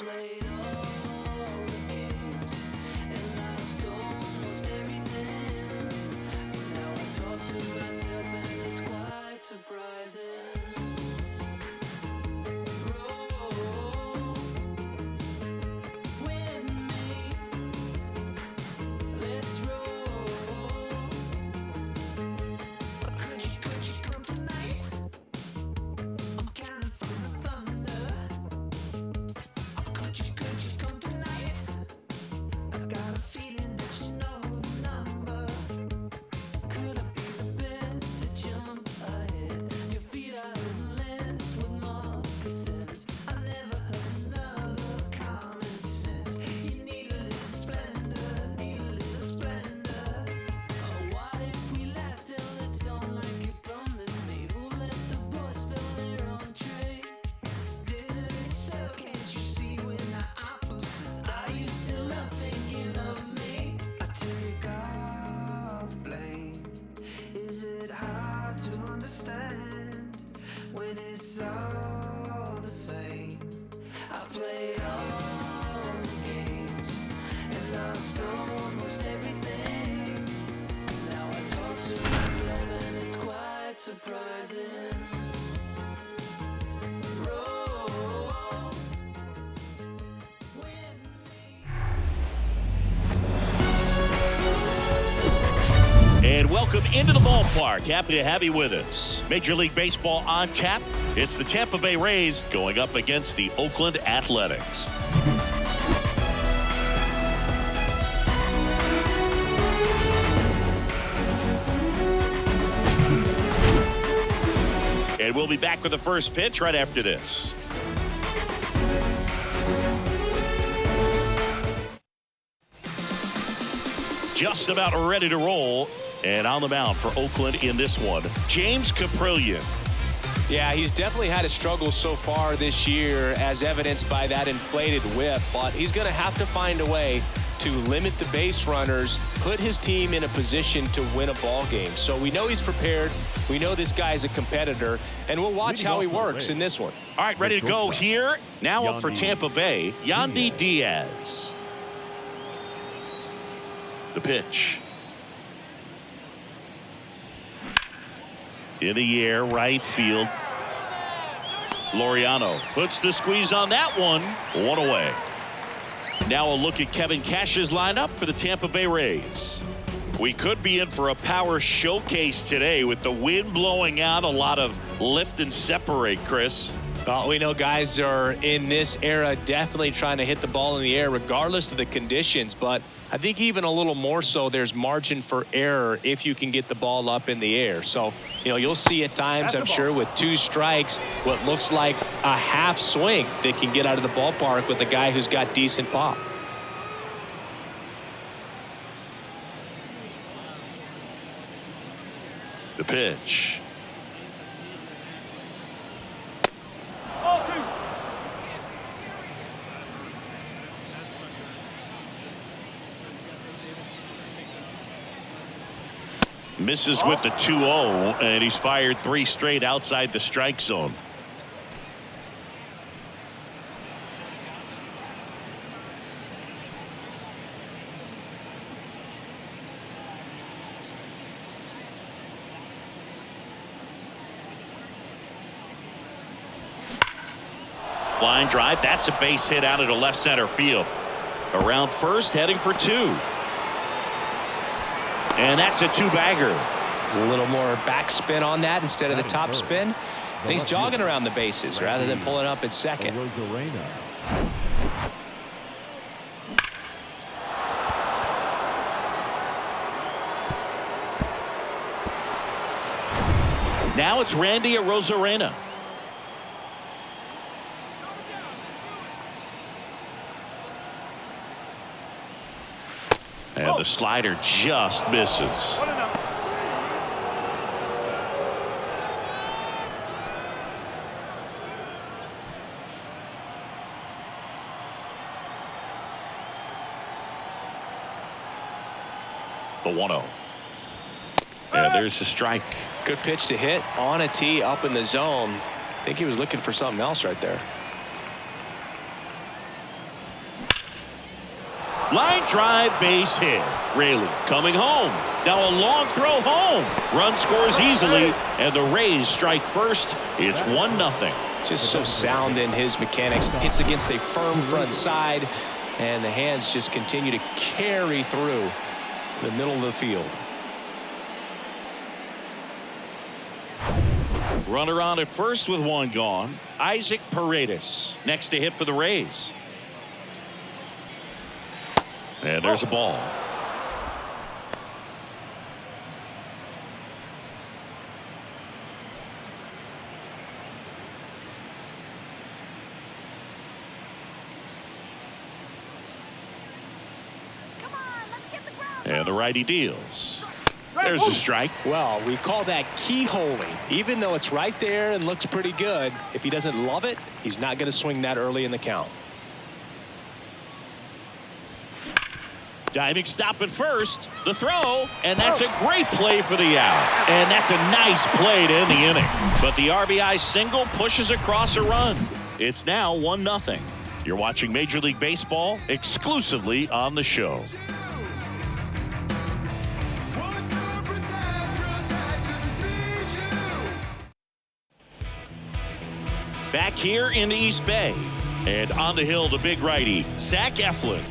played all the games and lost almost everything. Now I talk to myself and it's quite surprising. Roll with me, let's roll. Could you come tonight? I'm counting from the thunder. Could you come tonight? I got a feeling that you know the number. Could I be the best to jump ahead? Your feet are endless with moccasins. I never heard another common sense. You need a little splendor, need a little splendor. Oh, what if we last till it's on like you promised me? Who let the boys spill their own tray? Dinner is served, can't you see we're not opposites? Are you still up thinking of me? I take all the blame. Is it hard to understand when it's all the same? I played all the games and lost almost everything. Now I talk to myself and it's quite surprising. Roll with me. And welcome into the ballpark. Happy to have you with us. Major League Baseball on tap. It's the Tampa Bay Rays going up against the Oakland Athletics. And we'll be back with the first pitch right after this. Just about ready to roll. And on the mound for Oakland in this one, James Kaprielian. Yeah, he's definitely had a struggle so far this year, as evidenced by that inflated whip. But he's going to have to find a way to limit the base runners, put his team in a position to win a ball game. So we know he's prepared. We know this guy's a competitor, and we'll watch how he works in this one. All right, ready to go here. Now up for Tampa Bay, Yandy Diaz. The pitch. In the air, right field. Laureano puts the squeeze on that one. One away. Now a look at Kevin Cash's lineup for the Tampa Bay Rays. We could be in for a power showcase today with the wind blowing out, a lot of lift and separate, Chris. Well, we know guys are in this era definitely trying to hit the ball in the air regardless of the conditions, but I think even a little more so there's margin for error if you can get the ball up in the air. So, you'll see at times, I'm sure, with two strikes, what looks like a half swing that can get out of the ballpark with a guy who's got decent pop. The pitch. Misses with the 2-0, and he's fired 3 straight outside the strike zone. Line drive, that's a base hit out into left center field. Around first, heading for 2. And that's a 2-bagger. A little more backspin on that instead of the top spin. And he's jogging around the bases rather than pulling up at second. Now it's Randy Arozarena. And the slider just misses. The 1-0. And there's the strike. Good pitch to hit on a tee up in the zone. I think he was looking for something else right there. Line drive, base hit. Raley coming home. Now a long throw home. Run scores easily, and the Rays strike first. It's 1-0. Just so sound in his mechanics. Hits against a firm front side, and the hands just continue to carry through the middle of the field. Runner on at first with one gone. Isaac Paredes next to hit for the Rays. And there's a ball. And the righty deals. There's a strike. Well, we call that keyholing. Even though it's right there and looks pretty good, if he doesn't love it, he's not going to swing that early in the count. Diving stop at first. The throw, and that's a great play for the out. And that's a nice play to end the inning. But the RBI single pushes across a run. It's now 1-0. You're watching Major League Baseball exclusively on the show. Back here in the East Bay. And on the hill, the big righty, Zach Eflin.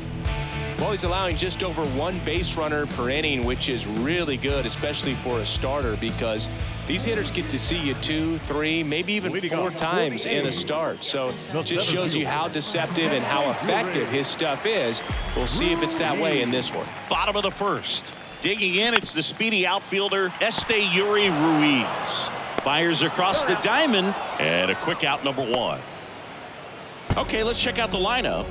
Well, he's allowing just over one base runner per inning, which is really good, especially for a starter, because these hitters get to see you 2, 3, maybe even 4 times in a start. So it just shows you how deceptive and how effective his stuff is. We'll see if it's that way in this one. Bottom of the first. Digging in, it's the speedy outfielder, Yuri Ruiz. Fires across the diamond, and a quick out, number 1. Okay, let's check out the lineup.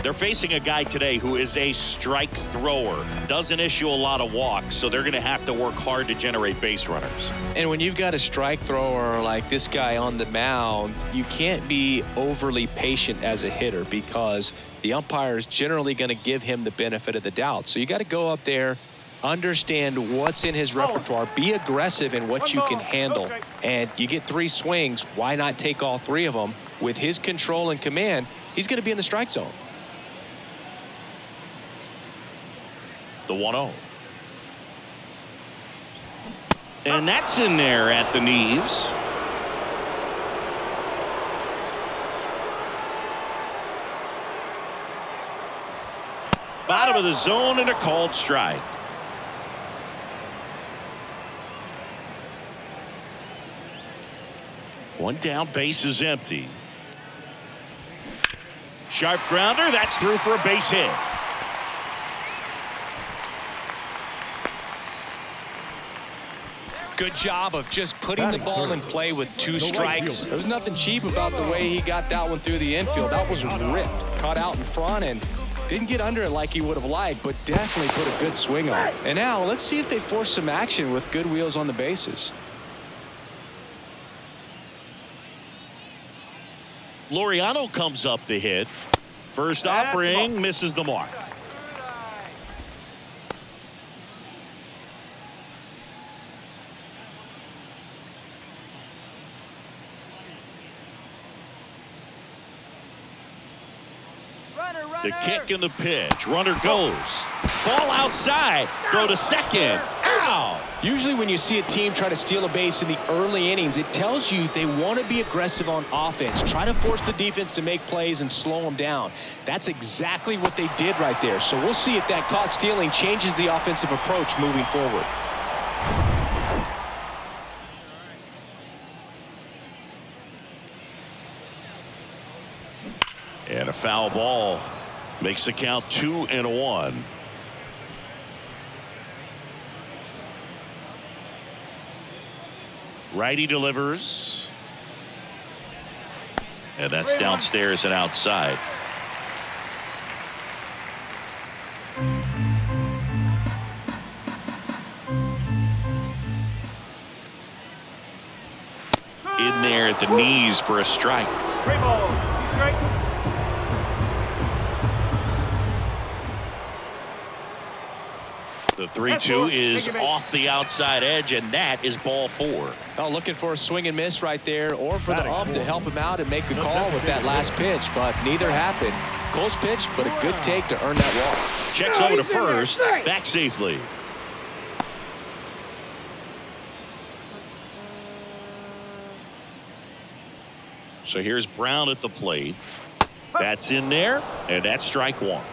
They're facing a guy today who is a strike thrower. Doesn't issue a lot of walks, so they're going to have to work hard to generate base runners. And when you've got a strike thrower like this guy on the mound, you can't be overly patient as a hitter because the umpire is generally going to give him the benefit of the doubt. So you got to go up there, understand what's in his repertoire, be aggressive in what you can handle. And you get 3 swings, why not take all 3 of them? With his control and command, he's going to be in the strike zone. The 1-0. And that's in there at the knees. Bottom of the zone and a called strike. One down, base is empty. Sharp grounder, that's through for a base hit. Good job of just putting the ball in play with 2 strikes. There was nothing cheap about the way he got that one through the infield. That was ripped, caught out in front, and didn't get under it like he would have liked, but definitely put a good swing on it. And now let's see if they force some action with good wheels on the bases. Laureano comes up to hit. First offering misses the mark. The kick and the pitch. Runner goes. Ball outside. Throw to second. Ow! Usually when you see a team try to steal a base in the early innings, it tells you they want to be aggressive on offense. Try to force the defense to make plays and slow them down. That's exactly what they did right there. So we'll see if that caught stealing changes the offensive approach moving forward. And a foul ball makes the count 2-1. Righty delivers. And that's downstairs and outside. In there at the knees for a strike. Great ball. Strike. The 3-2 is off the outside edge, and that is ball 4. Oh, looking for a swing and miss right there, or for the ump to help him out and make a call with that last pitch, but neither happened. Close pitch, but a good take to earn that walk. Checks over to first, back safely. So here's Brown at the plate. That's in there, and that's strike one.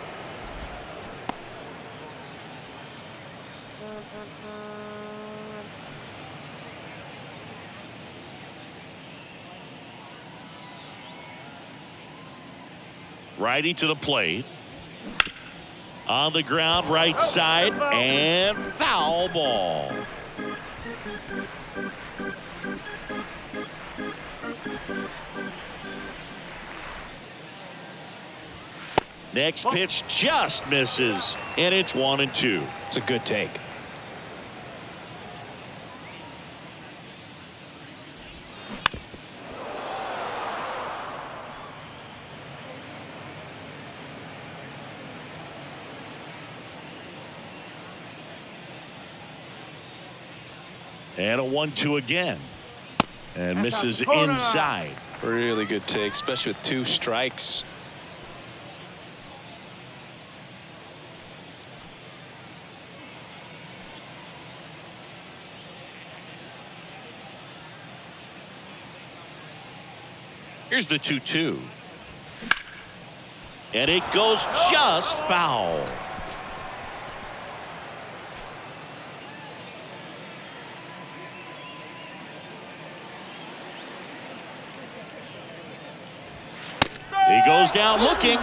Righty to the plate. On the ground, right side, and foul ball. Next pitch just misses, and it's 1-2. It's a good take. And a 1-2 again. And misses inside. Really good take, especially with 2 strikes. Here's the 2-2. And it goes just foul. He goes down looking.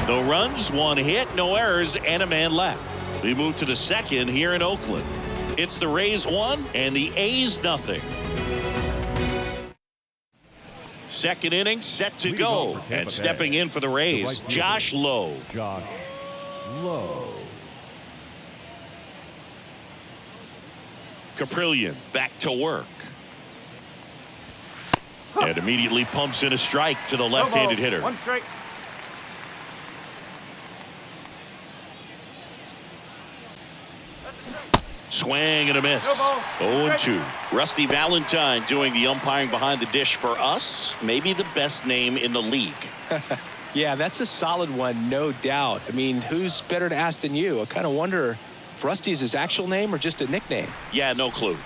No runs, 1 hit, no errors, and a man left. We move to the second here in Oakland. It's the Rays 1 and the A's nothing. Second inning set to go, and stepping in for the Rays, Josh Lowe. Josh Lowe. Kaprielian back to work. And immediately pumps in a strike to the left-handed hitter. 1 strike. Swing and a miss. 0-2. Rusty Valentine doing the umpiring behind the dish for us. Maybe the best name in the league. Yeah, that's a solid one, no doubt. I mean, who's better to ask than you? I kind of wonder if Rusty is his actual name or just a nickname. Yeah, no clue.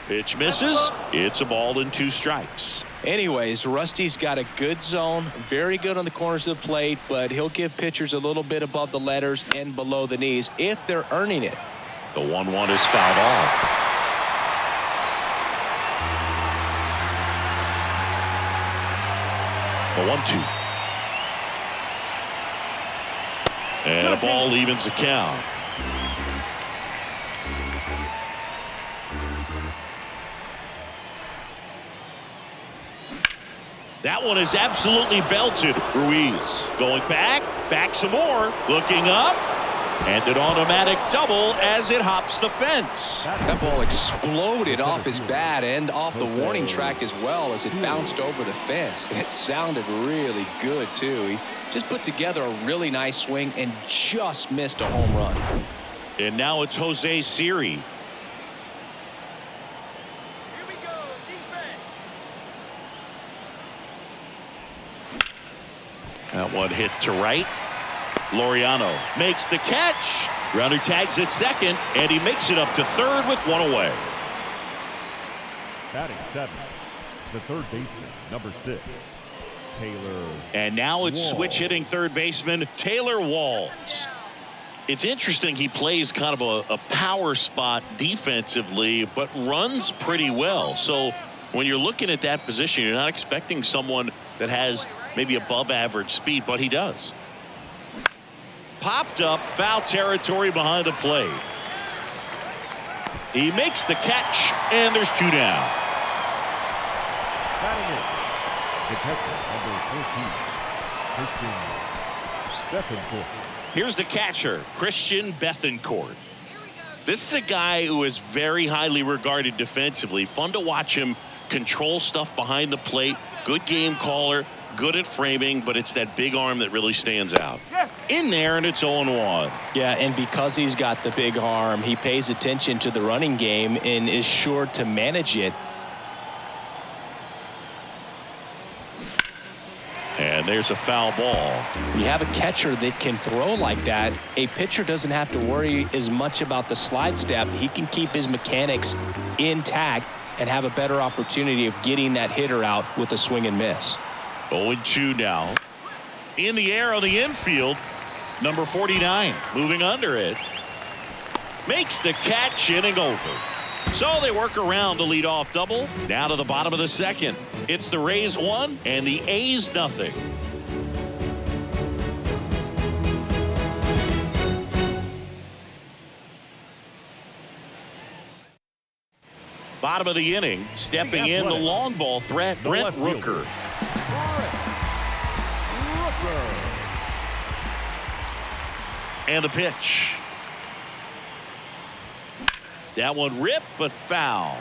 Pitch misses. It's a ball and 2 strikes. Anyways, Rusty's got a good zone, very good on the corners of the plate, but he'll give pitchers a little bit above the letters and below the knees if they're earning it. The 1-1 is fouled off. The 1-2. And a ball evens the count. That one is absolutely belted. Ruiz going back some more, looking up, and an automatic double as it hops the fence. That ball exploded off his bat and off the warning track as well as it bounced over the fence. And it sounded really good, too. He just put together a really nice swing and just missed a home run. And now it's Jose Siri. That one hit to right. Laureano makes the catch. Runner tags at second, and he makes it up to third with 1 away. Batting 7th, the third baseman, number 6, Taylor. And now it's Walls. switch hitting third baseman Taylor Walls. It's interesting, he plays kind of a power spot defensively, but runs pretty well. So when you're looking at that position, you're not expecting someone that has maybe above average speed, but he does. Popped up, foul territory behind the plate. He makes the catch, and there's 2 down. Batting in, detective number 14, Christian Bethencourt. Here's the catcher, Christian Bethencourt. This is a guy who is very highly regarded defensively. Fun to watch him control stuff behind the plate. Good game caller, good at framing, but it's that big arm that really stands out. In there, and it's 0-1. Yeah, and because he's got the big arm, he pays attention to the running game and is sure to manage it. And And there's a foul ball. When you have a catcher that can throw like that, a pitcher doesn't have to worry as much about the slide step. He can keep his mechanics intact and have a better opportunity of getting that hitter out with a swing and miss. 0-2 now. In the air on the infield. Number 49 moving under it. Makes the catch, inning over. So they work around the leadoff double. Now to the bottom of the second. It's the Rays 1 and the A's nothing. Bottom of the inning, stepping in the long ball threat, Brent Rooker. And the pitch. That one ripped, but foul.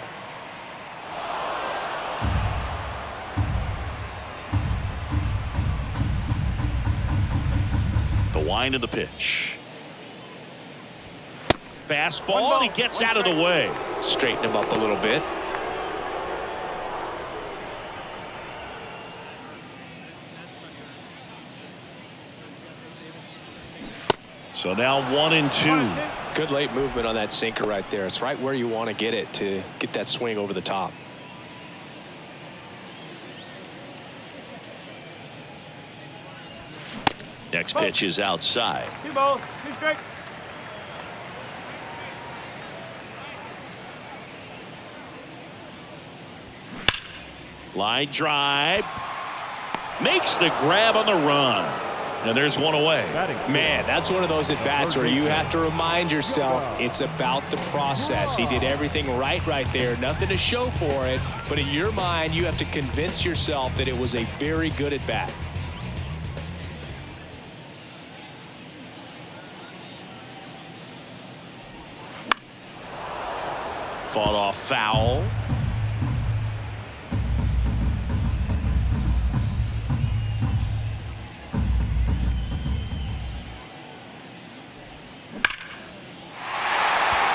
The wind of the pitch. Fastball, and he gets out of the way. Straighten him up a little bit. So now 1-2. Good late movement on that sinker right there. It's right where you want to get it to get that swing over the top. Next pitch is outside. 2 balls, 2 strikes. Line drive. Makes the grab on the run. And there's one away. Man, that's one of those at-bats where you have to remind yourself it's about the process. He did everything right there. Nothing to show for it. But in your mind, you have to convince yourself that it was a very good at-bat. Fought off foul.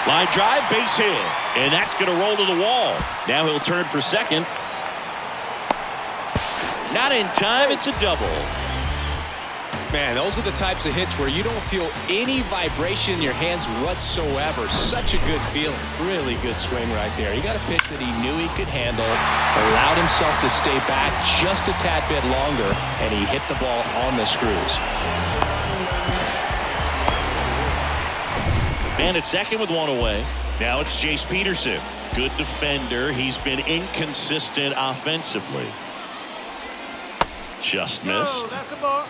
Line drive, base hit. And that's going to roll to the wall. Now he'll turn for second. Not in time, it's a double. Man, those are the types of hits where you don't feel any vibration in your hands whatsoever. Such a good feeling. Really good swing right there. He got a pitch that he knew he could handle, allowed himself to stay back just a tad bit longer, and he hit the ball on the screws. Man at second with one away. Now it's Jace Peterson. Good defender. He's been inconsistent offensively. Just missed. That's the ball.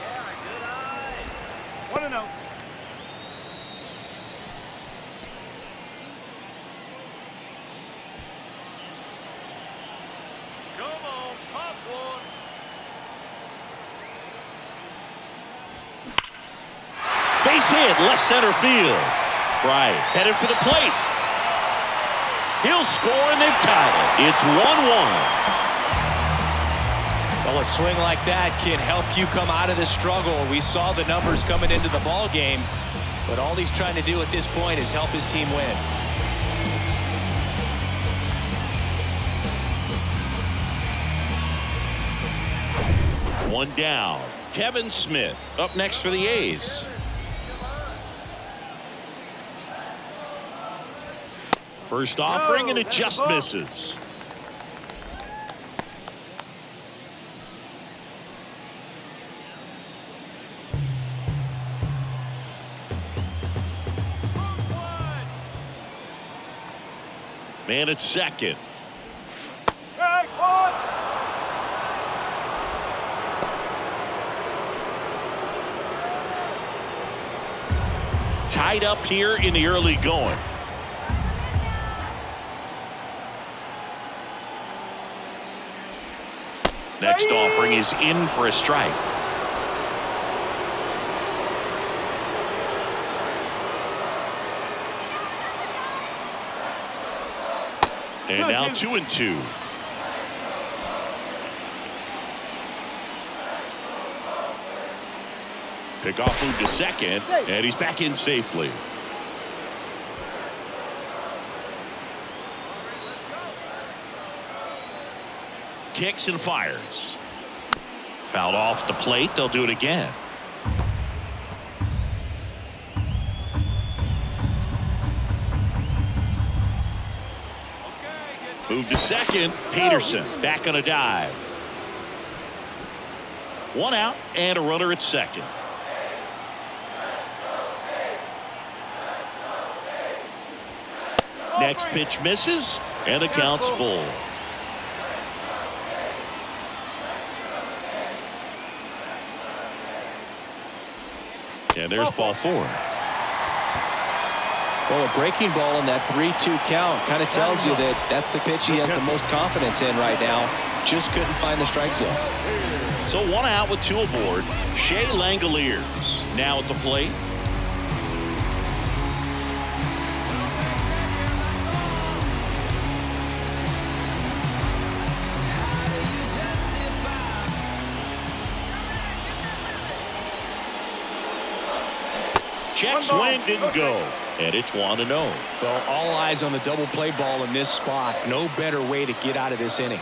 1-0. Come on, pop one. Base hit, left center field. Right, headed for the plate. He'll score and they've tied it. It's 1-1. Well, a swing like that can help you come out of the struggle. We saw the numbers coming into the ball game, but all he's trying to do at this point is help his team win. One down. Kevin Smith up next for the A's. First offering, and it just misses. Man at second. Tied up here in the early going. Next offering is in for a strike. And now 2-2. Pickoff moved to second, and he's back in safely. Kicks and fires. Fouled off the plate. They'll do it again. Move to second. Peterson back on a dive. One out and a runner at second. Next pitch misses and the count's full. And there's ball 4. Well, a breaking ball in that 3-2 count kind of tells you that that's the pitch he has the most confidence in right now. Just couldn't find the strike zone. So 1 out with 2 aboard. Shea Langoliers now at the plate. Check swing didn't go, and it's 1-0. Well, all eyes on the double play ball in this spot. No better way to get out of this inning.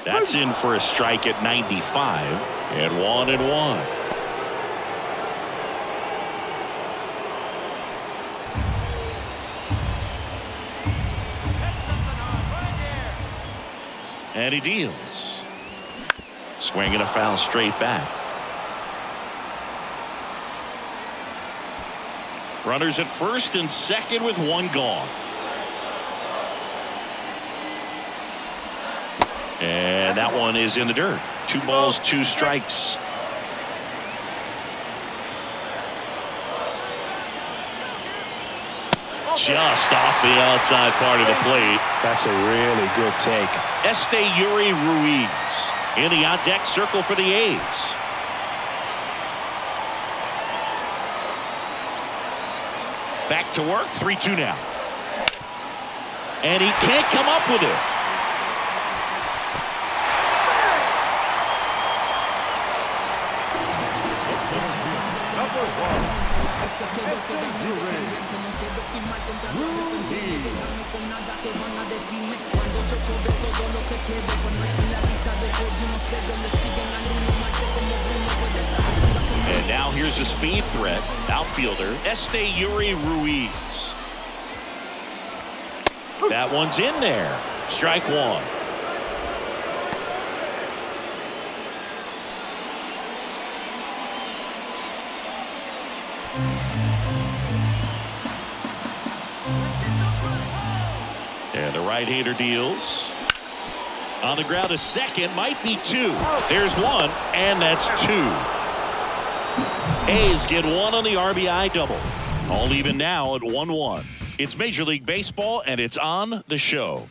That's in for a strike at 95, and 1-1. And he deals. Swinging a foul straight back. Runners at first and second with 1 gone. And that one is in the dirt. 2 balls, 2 strikes. Just off the outside part of the plate. That's a really good take. Yuri Ruiz in the on-deck circle for the A's. Back to work, 3-2 now. And he can't come up with it. And now here's a speed threat. Outfielder Yuri Ruiz. That one's in there. Strike 1. And the right-hander deals. On the ground, a second, might be 2. There's 1, and that's 2. A's get 1 on the RBI double. All even now at 1-1. It's Major League Baseball, and it's on the show.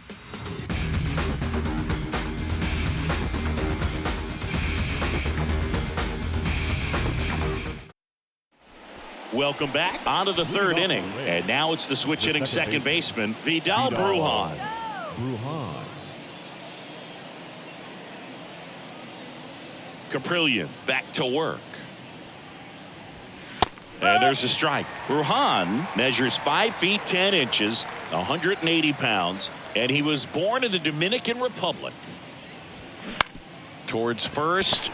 Welcome back. On to the 3rd inning. And now it's the switch-hitting second baseman, Vidal Brujan. Kaprielian back to work. And there's a strike. Brujan measures 5 feet 10 inches, 180 pounds, and he was born in the Dominican Republic. Towards first.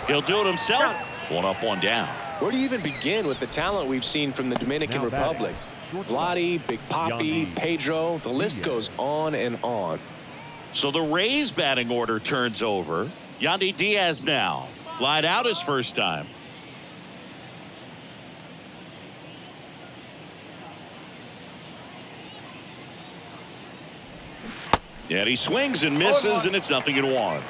He'll do it himself. 1 up, 1 down. Where do you even begin with the talent we've seen from the Dominican Republic? Vladdy, Big Papi, Pedro, the list goes on and on. So the Rays batting order turns over. Yandy Diaz now. Flied out his first time. And he swings and misses, and it's 0-1.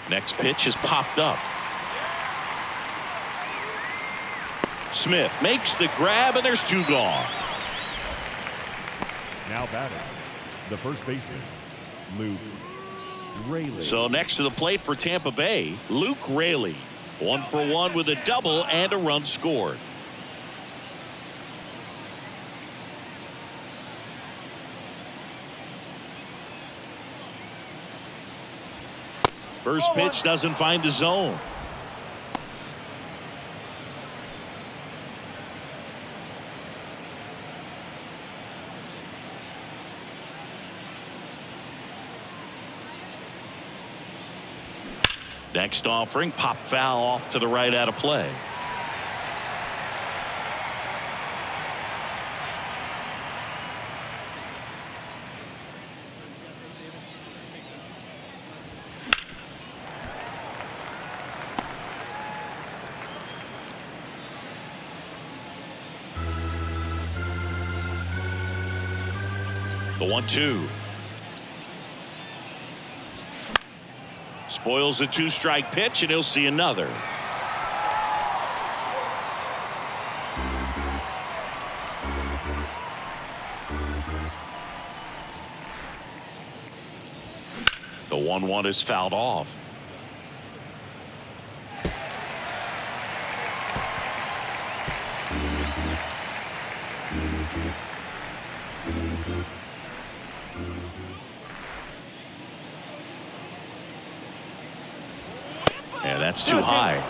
Next pitch is popped up. Smith makes the grab, and there's 2 gone. Now batting, the first baseman, Luke Raley. So next to the plate for Tampa Bay, Luke Raley. 1 for 1 with a double and a run scored. First pitch doesn't find the zone. Next offering, pop foul off to the right out of play. The 1-2. Spoils the 2-strike pitch, and he'll see another. The 1-1 is fouled off. Yeah, that's too high.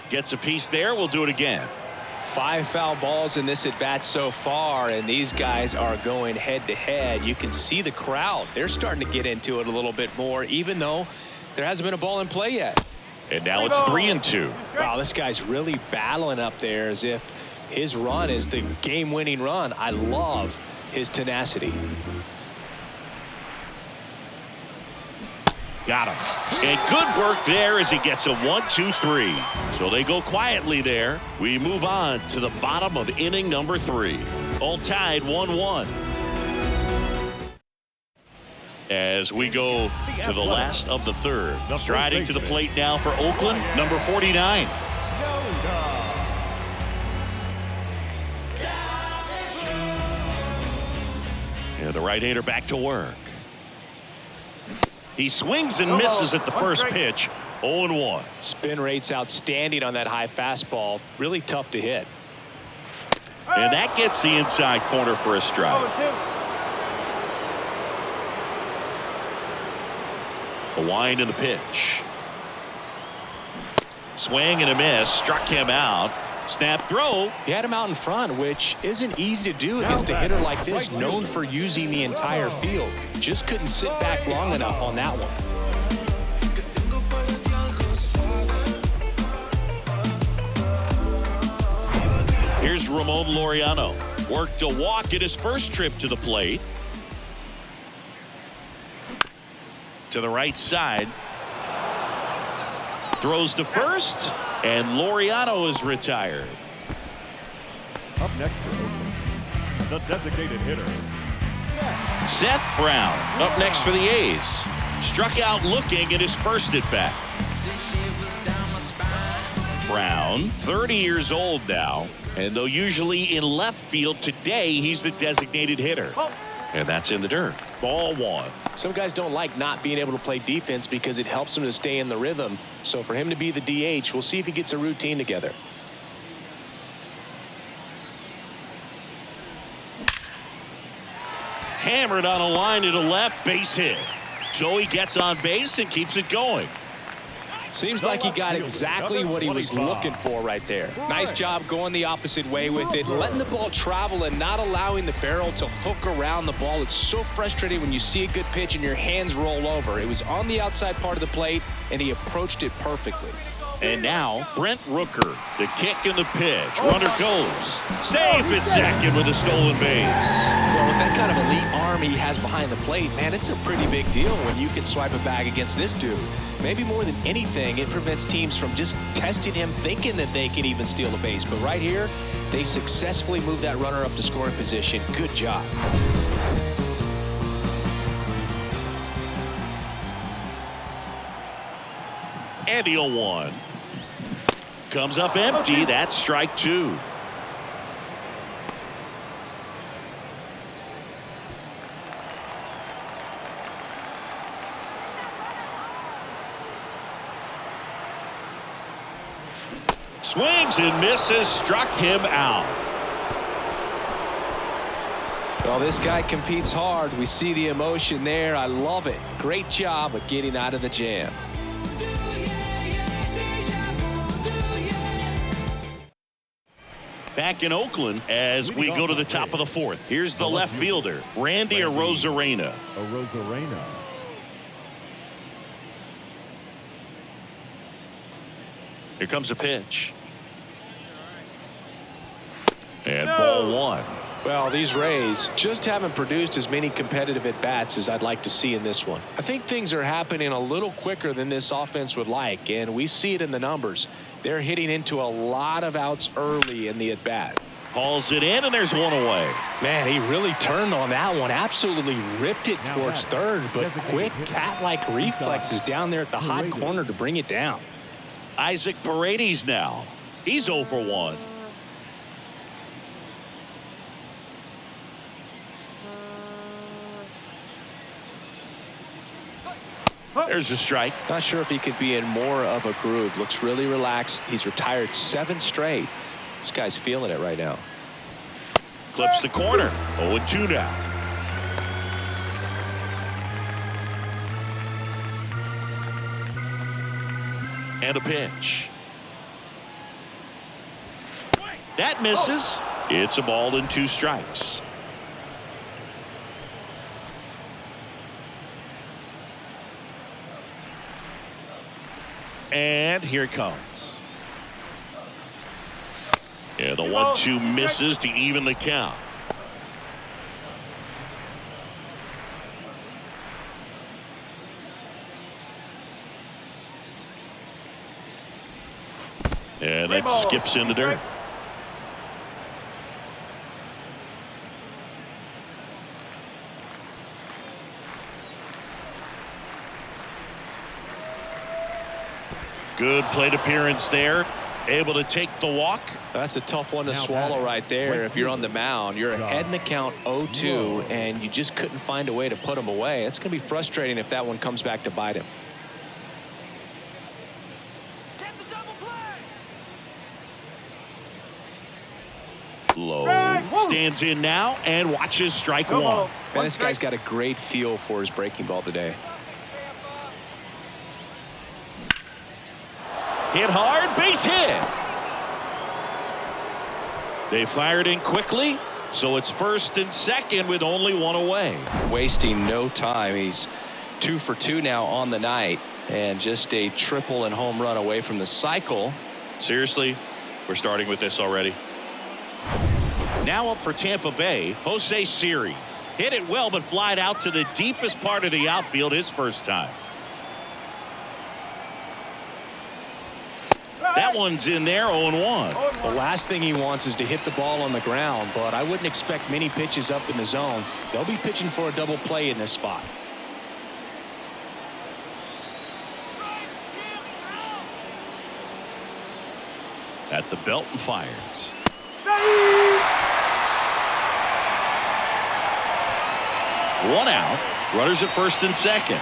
Gets a piece there. We'll do it again. 5 foul balls in this at bat so far, and these guys are going head to head. You can see the crowd. They're starting to get into it a little bit more, even though there hasn't been a ball in play yet. And now it's 3-2. Wow, this guy's really battling up there as if his run is the game-winning run. I love his tenacity. Got him. And good work there as he gets a 1-2-3. So they go quietly there. We move on to the bottom of inning number 3. All tied 1-1. As we go to the last of the third. Striding to the plate now for Oakland, number 49. Yeah, the right-hander back to work. He swings and misses at the first pitch. 0-1. Spin rate's outstanding on that high fastball. Really tough to hit. And that gets the inside corner for a strike. The wind and the pitch. Swing and a miss. Struck him out. Snap throw. He had him out in front, which isn't easy to do against a hitter like this, known for using the entire field. Just couldn't sit back long enough on that one. Here's Ramon Laureano. Worked a walk at his first trip to the plate. To the right side. Throws to first. And Laureano is retired. Up next for Oakland, the designated hitter, Seth Brown up next for the A's. Struck out looking at his first at bat. Brown, 30 years old now, and though usually in left field, today he's the designated hitter. And that's in the dirt. Ball 1. Some guys don't like not being able to play defense because it helps them to stay in the rhythm. So for him to be the DH, we'll see if he gets a routine together. Hammered on a line to the left, base hit. So he gets on base and keeps it going. Seems like he got exactly what he was looking for right there. Nice job going the opposite way with it, letting the ball travel and not allowing the barrel to hook around the ball. It's so frustrating when you see a good pitch and your hands roll over. It was on the outside part of the plate, and he approached it perfectly. And now Brent Rooker, the kick and the pitch. Runner goes. Safe at second with a stolen base. Well, with that kind of elite arm he has behind the plate, man, it's a pretty big deal when you can swipe a bag against this dude. Maybe more than anything, it prevents teams from just testing him, thinking that they can even steal a base. But right here, they successfully move that runner up to scoring position. Good job. And the 0-1. Comes up empty. That's strike 2. Swings and misses. Struck him out. Well, this guy competes hard. We see the emotion there. I love it. Great job of getting out of the jam. Back in Oakland as we go to the top of the fourth. Here's the left fielder, Randy Arozarena. Arozarena. Here comes a pitch. And ball one. Well, these Rays just haven't produced as many competitive at-bats as I'd like to see in this one. I think things are happening a little quicker than this offense would like, and we see it in the numbers. They're hitting into a lot of outs early in the at-bat. Hauls it in, and there's one away. Man, he really turned on that one. Absolutely ripped it towards third, but quick cat-like reflexes down there at the hot corner to bring it down. Isaac Paredes now. He's 0 for 1. There's a strike. Not sure if he could be in more of a groove. Looks really relaxed. He's retired 7 straight. This guy's feeling it right now. Clips the corner. 0-2 now. And a pitch. That misses. It's a ball and 2 strikes. And here it comes. Yeah, the 1-2 misses to even the count. And that skips in the dirt. Good plate appearance there. Able to take the walk. That's a tough one to swallow right there. If you're on the mound, you're ahead in the count 0-2, and you just couldn't find a way to put him away. It's going to be frustrating if that one comes back to bite him. Low. Stands in now and watches strike one. And this guy's got a great feel for his breaking ball today. Hit hard, base hit. They fired in quickly, so it's first and second with only one away. Wasting no time. He's 2 for 2 now on the night, and just a triple and home run away from the cycle. Seriously, we're starting with this already. Now up for Tampa Bay, Jose Siri. Hit it well, but flied out to the deepest part of the outfield his first time. That one's in there, 0-1. The last thing he wants is to hit the ball on the ground, but I wouldn't expect many pitches up in the zone. They'll be pitching for a double play in this spot. At the belt and fires. One out. Runners at first and second.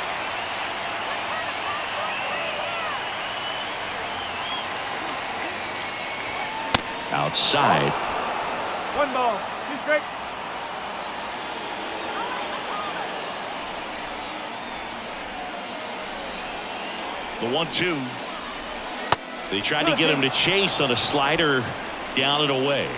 Outside. 1 ball, 2 strikes. The 1-2. They tried to get him to chase on a slider down and away.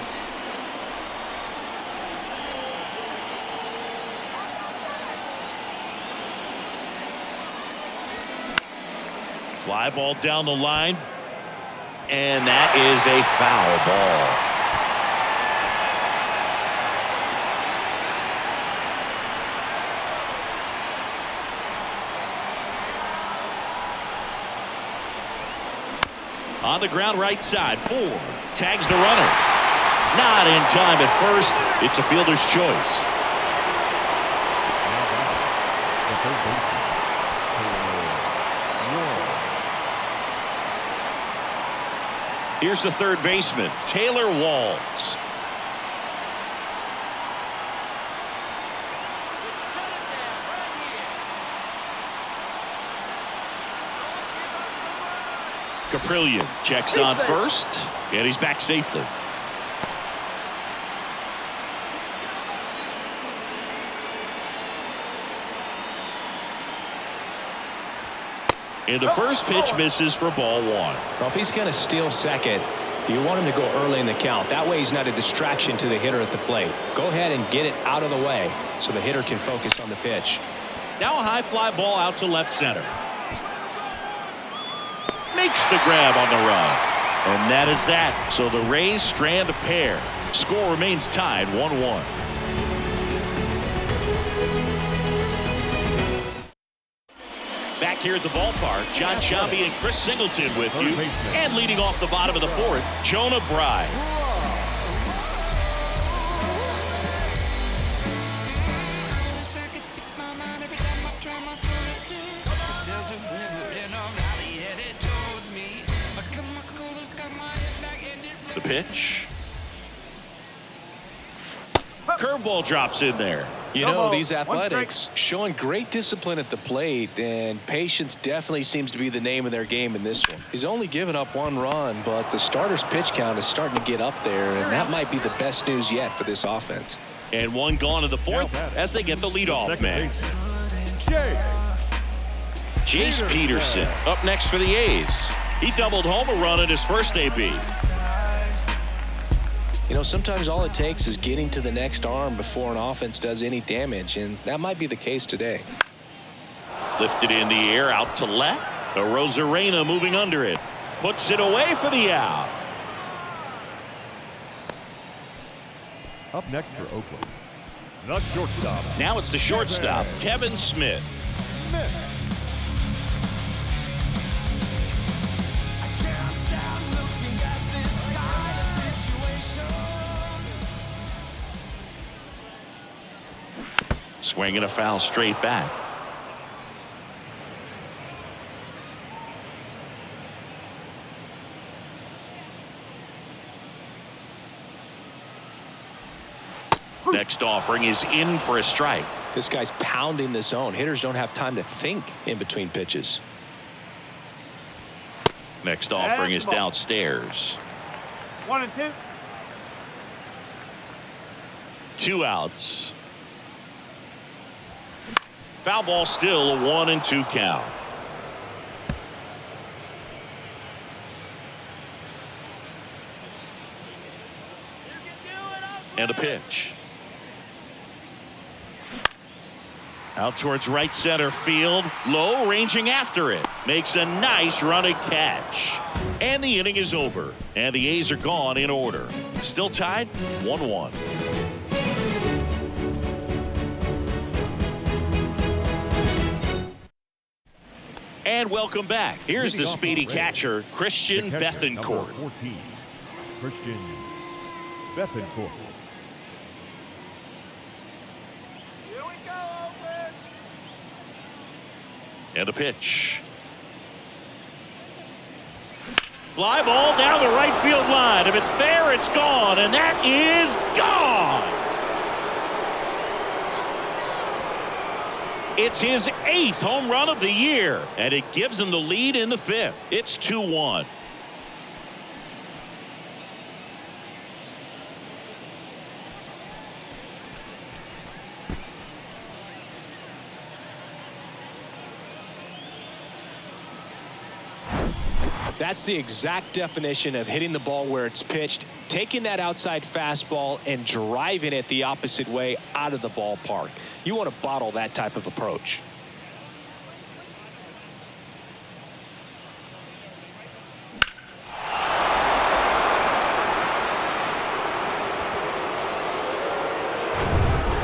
Fly ball down the line. And that is a foul ball. On the ground right side, 4. Tags the runner. Not in time at first. It's a fielder's choice. Here's the third baseman, Taylor Walls. Kaprielian checks on first, and he's back safely. And the first pitch misses for ball one. Well, if he's going to steal second, you want him to go early in the count. That way he's not a distraction to the hitter at the plate. Go ahead and get it out of the way so the hitter can focus on the pitch. Now a high fly ball out to left center. Makes the grab on the run. And that is that. So the Rays strand a pair. Score remains tied 1-1. Back here at the ballpark, John Sciambi and Chris Singleton with you. And leading off the bottom of the fourth, Jonah Bride. The pitch. Curveball drops in there. You No know, ball. these One Athletics showing great discipline at the plate, and patience definitely seems to be the name of their game in this one. He's only given up 1 run, but the starter's pitch count is starting to get up there, and that might be the best news yet for this offense. And one gone in the fourth as they get the leadoff man. Jace Peterson up next for the A's. He doubled home a run in his first AB. You know, sometimes all it takes is getting to the next arm before an offense does any damage, and that might be the case today. Lifted in the air out to left. Arozarena moving under it. Puts it away for the out. Up next for Oakland, the shortstop. Now it's the shortstop, Kevin Smith. Swinging a foul straight back. Next offering is in for a strike. This guy's pounding the zone. Hitters don't have time to think in between pitches. Next offering is downstairs. 1 and 2. 2 outs. Foul ball still a 1-2 count. And a pitch. Out towards right center field. Low, ranging after it. Makes a nice running catch. And the inning is over. And the A's are gone in order. Still tied 1-1. And welcome back. Here's the speedy catcher, Christian Bethancourt. 14, Christian Bethancourt. Here we go, Oakland. And a pitch. Fly ball down the right field line. If it's fair, it's gone. And that is gone. It's his 8th home run of the year, and it gives him the lead in the 5th. It's 2-1. That's the exact definition of hitting the ball where it's pitched, taking that outside fastball and driving it the opposite way out of the ballpark. You want to bottle that type of approach.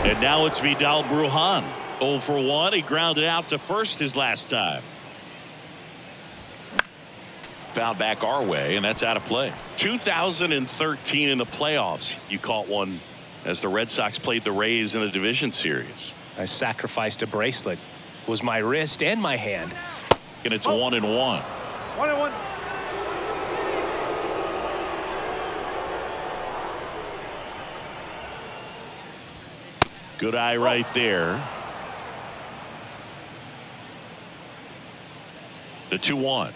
And now it's Vidal Brujan. 0 for 1. He grounded out to first his last time. Foul back our way, and that's out of play. 2013 in the playoffs. You caught one as the Red Sox played the Rays in the division series. I sacrificed a bracelet. It was my wrist and my hand. And it's 1-1. 1 and 1. Good eye right there. The 2-1.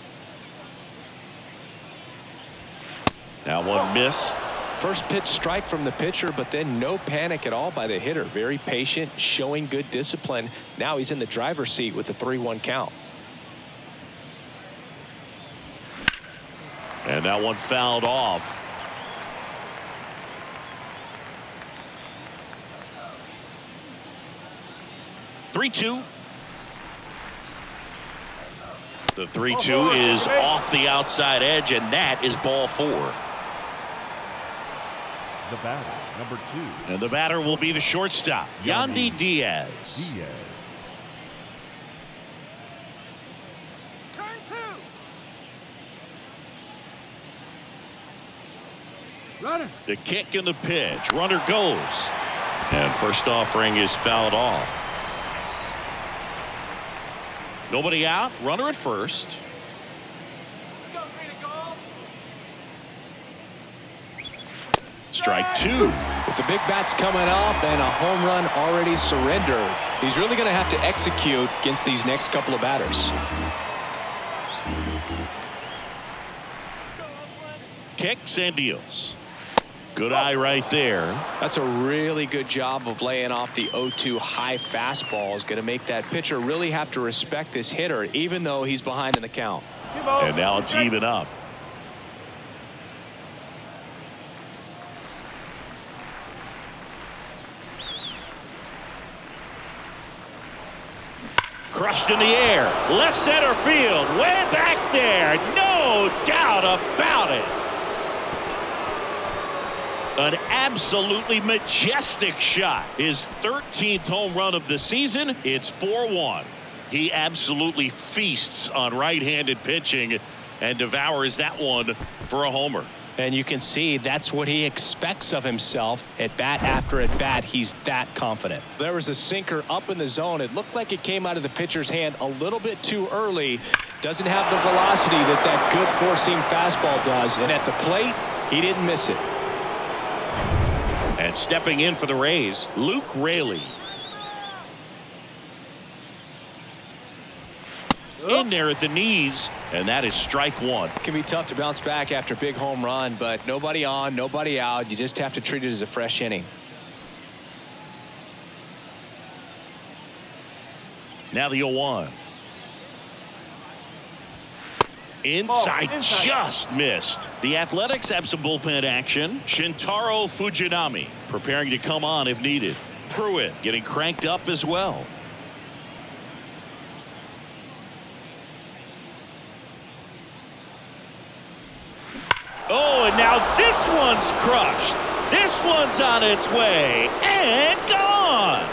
Now one missed. First pitch strike from the pitcher, but then no panic at all by the hitter. Very patient, showing good discipline. Now he's in the driver's seat with the 3-1 count. And that one fouled off. Three-two. The 3-2 is off the outside edge, and that is ball 4. The batter, number 2. And the batter will be the shortstop, Yandy Diaz. Turn 2. Runner. The kick and the pitch. Runner goes. And first offering is fouled off. Nobody out. Runner at first. Let's go, Green and gold. Strike 2. With the big bats coming up and a home run already surrendered, he's really going to have to execute against these next couple of batters. Kicks and deals. Good eye right there. That's a really good job of laying off the 0-2 high fastball. Is going to make that pitcher really have to respect this hitter, even though he's behind in the count. And now it's even up. Crushed in the air. Left center field. Way back there. No doubt about it. An absolutely majestic shot. His 13th home run of the season. It's 4-1. He absolutely feasts on right-handed pitching and devours that one for a homer. And you can see that's what he expects of himself at bat after at bat. He's that confident. There was a sinker up in the zone. It looked like it came out of the pitcher's hand a little bit too early. Doesn't have the velocity that good four-seam fastball does. And at the plate, he didn't miss it. And stepping in for the Rays, Luke Raley. In there at the knees, and that is strike 1. It can be tough to bounce back after a big home run, but nobody on, nobody out. You just have to treat it as a fresh inning. Now the 0-1. Inside, just missed. The Athletics have some bullpen action. Shintaro Fujinami preparing to come on if needed. Pruitt getting cranked up as well. Oh, and now this one's crushed. This one's on its way and gone.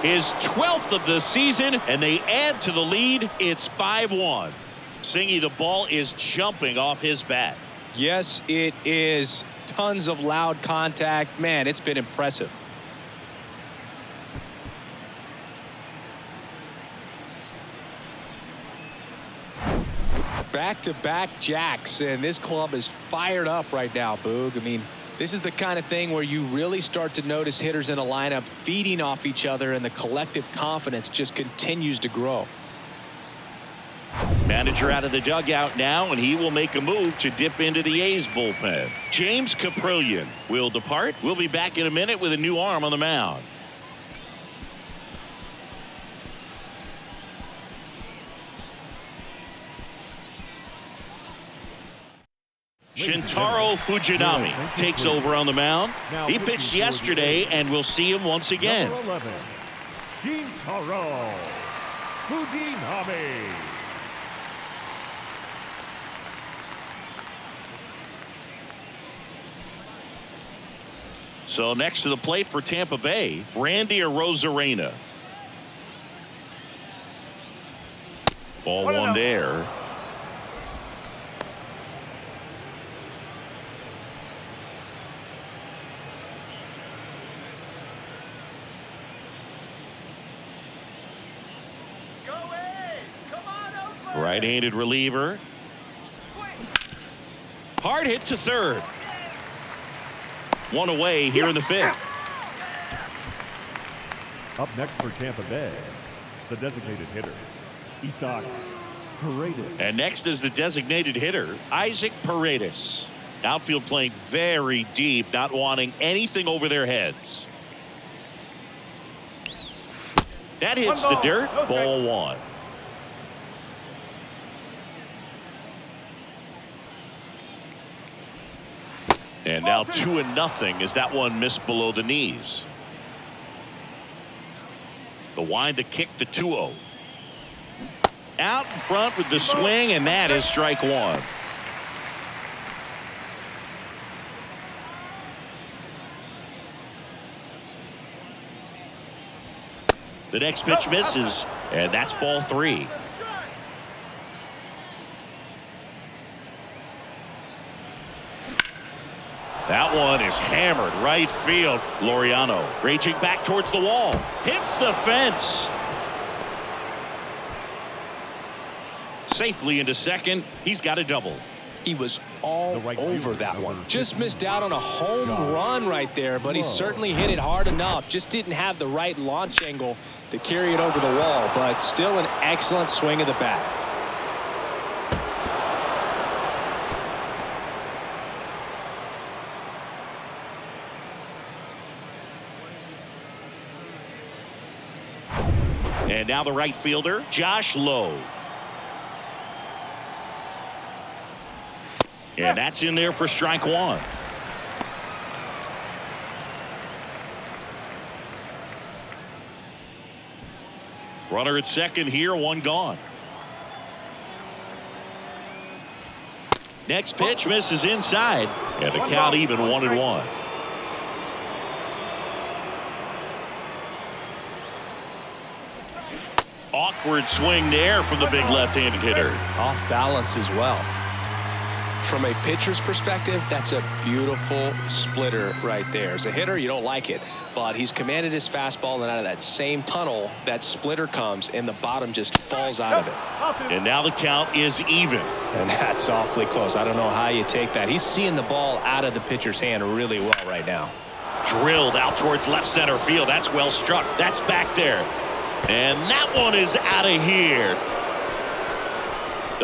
His 12th of the season, and they add to the lead. It's 5-1. Singy, the ball is jumping off his bat. Yes, it is. Tons of loud contact. Man, it's been impressive. Back-to-back jacks, and this club is fired up right now, Boog. I mean, this is the kind of thing where you really start to notice hitters in a lineup feeding off each other, and the collective confidence just continues to grow. Manager out of the dugout now, and he will make a move to dip into the A's bullpen. James Kaprielian will depart. We'll be back in a minute with a new arm on the mound. Shintaro Fujinami takes over on the mound. He pitched yesterday, and we'll see him once again. Number 11, Shintaro Fujinami. So next to the plate for Tampa Bay, Randy Arozarena. Ball 1 there. Right-handed reliever. Hard hit to third. One away here in the 5th. Up next for Tampa Bay, the designated hitter, Isaac Paredes. And next is the designated hitter, Isaac Paredes. Outfield playing very deep, not wanting anything over their heads. That hits the dirt. Ball 1. And now 2-0 as that one missed below the knees. The wind to kick the 2-0. Out in front with the swing, and that is strike one. The next pitch misses, and that's ball 3. That one is hammered right field. Laureano raging back towards the wall. Hits the fence. Safely into second. He's got a double. He was all over that one. Just missed out on a home run right there, but he certainly hit it hard enough. Just didn't have the right launch angle to carry it over the wall, but still an excellent swing of the bat. And now the right fielder, Josh Lowe. And that's in there for strike one. Runner at second here, one gone. Next pitch misses inside, and the count even 1-1. Awkward swing there from the big left-handed hitter. Off balance as well. From a pitcher's perspective, that's a beautiful splitter right there. As a hitter, you don't like it, but he's commanded his fastball, and out of that same tunnel, that splitter comes, and the bottom just falls out of it. And now the count is even. And that's awfully close. I don't know how you take that. He's seeing the ball out of the pitcher's hand really well right now. Drilled out towards left center field. That's well struck. That's back there. And that one is out of here.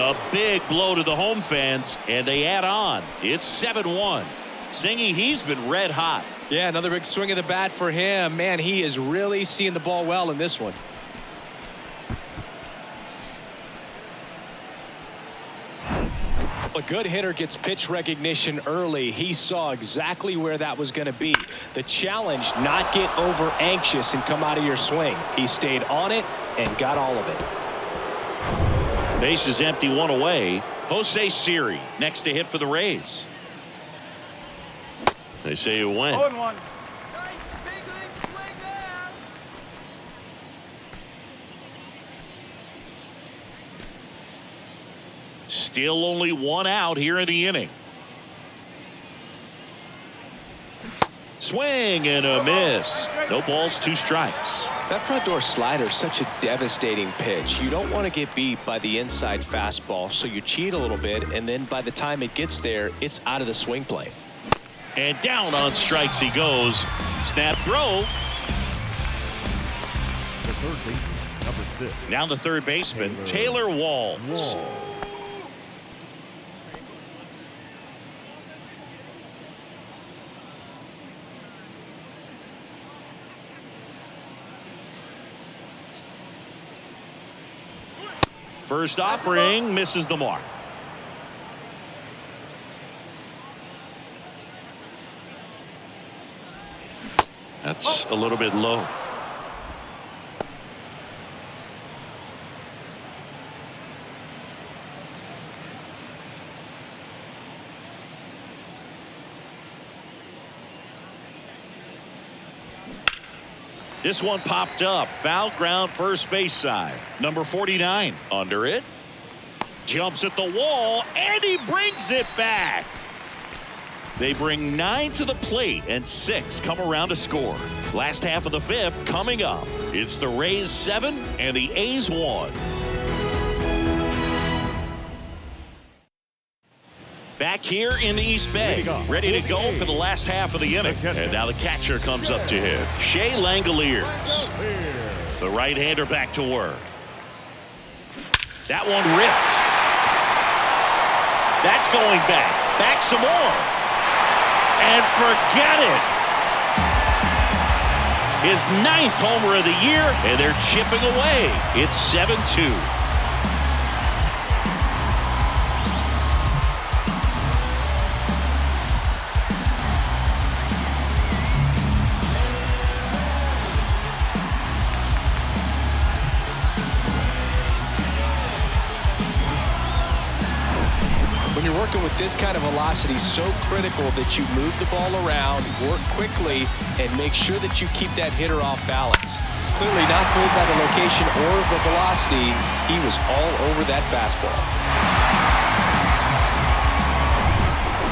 A big blow to the home fans, and they add on. It's 7-1. Singy, he's been red hot. Yeah, another big swing of the bat for him. Man, he is really seeing the ball well in this one. A good hitter gets pitch recognition early. He saw exactly where that was going to be. The challenge, not get over anxious and come out of your swing. He stayed on it and got all of it. Base is empty, one away. Jose Siri next to hit for the Rays. They say you win. 0-1. Still only one out here in the inning. Swing and a miss. No balls, 2 strikes. That front door slider is such a devastating pitch. You don't want to get beat by the inside fastball, so you cheat a little bit, and then by the time it gets there, it's out of the swing plane. And down on strikes he goes. Snap throw. The third baseman, number 6. Now the third baseman, Taylor Walls. First offering misses the mark. That's a little bit low. This one popped up. Foul ground, first base side. Number 49 under it. Jumps at the wall, and he brings it back. They bring 9 to the plate, and 6 come around to score. Last half of the 5th coming up. It's the Rays 7 and the A's 1. Back here in the East Bay, ready to go for the last half of the inning. And now the catcher comes up to hit. Shea Langoliers, the right-hander, back to work. That one ripped. That's going back. Back some more. And forget it. His 9th homer of the year, and they're chipping away. It's 7-2. working with this kind of velocity, so critical that you move the ball around, work quickly, and make sure that you keep that hitter off balance. Clearly not fooled by the location or the velocity. He was all over that fastball.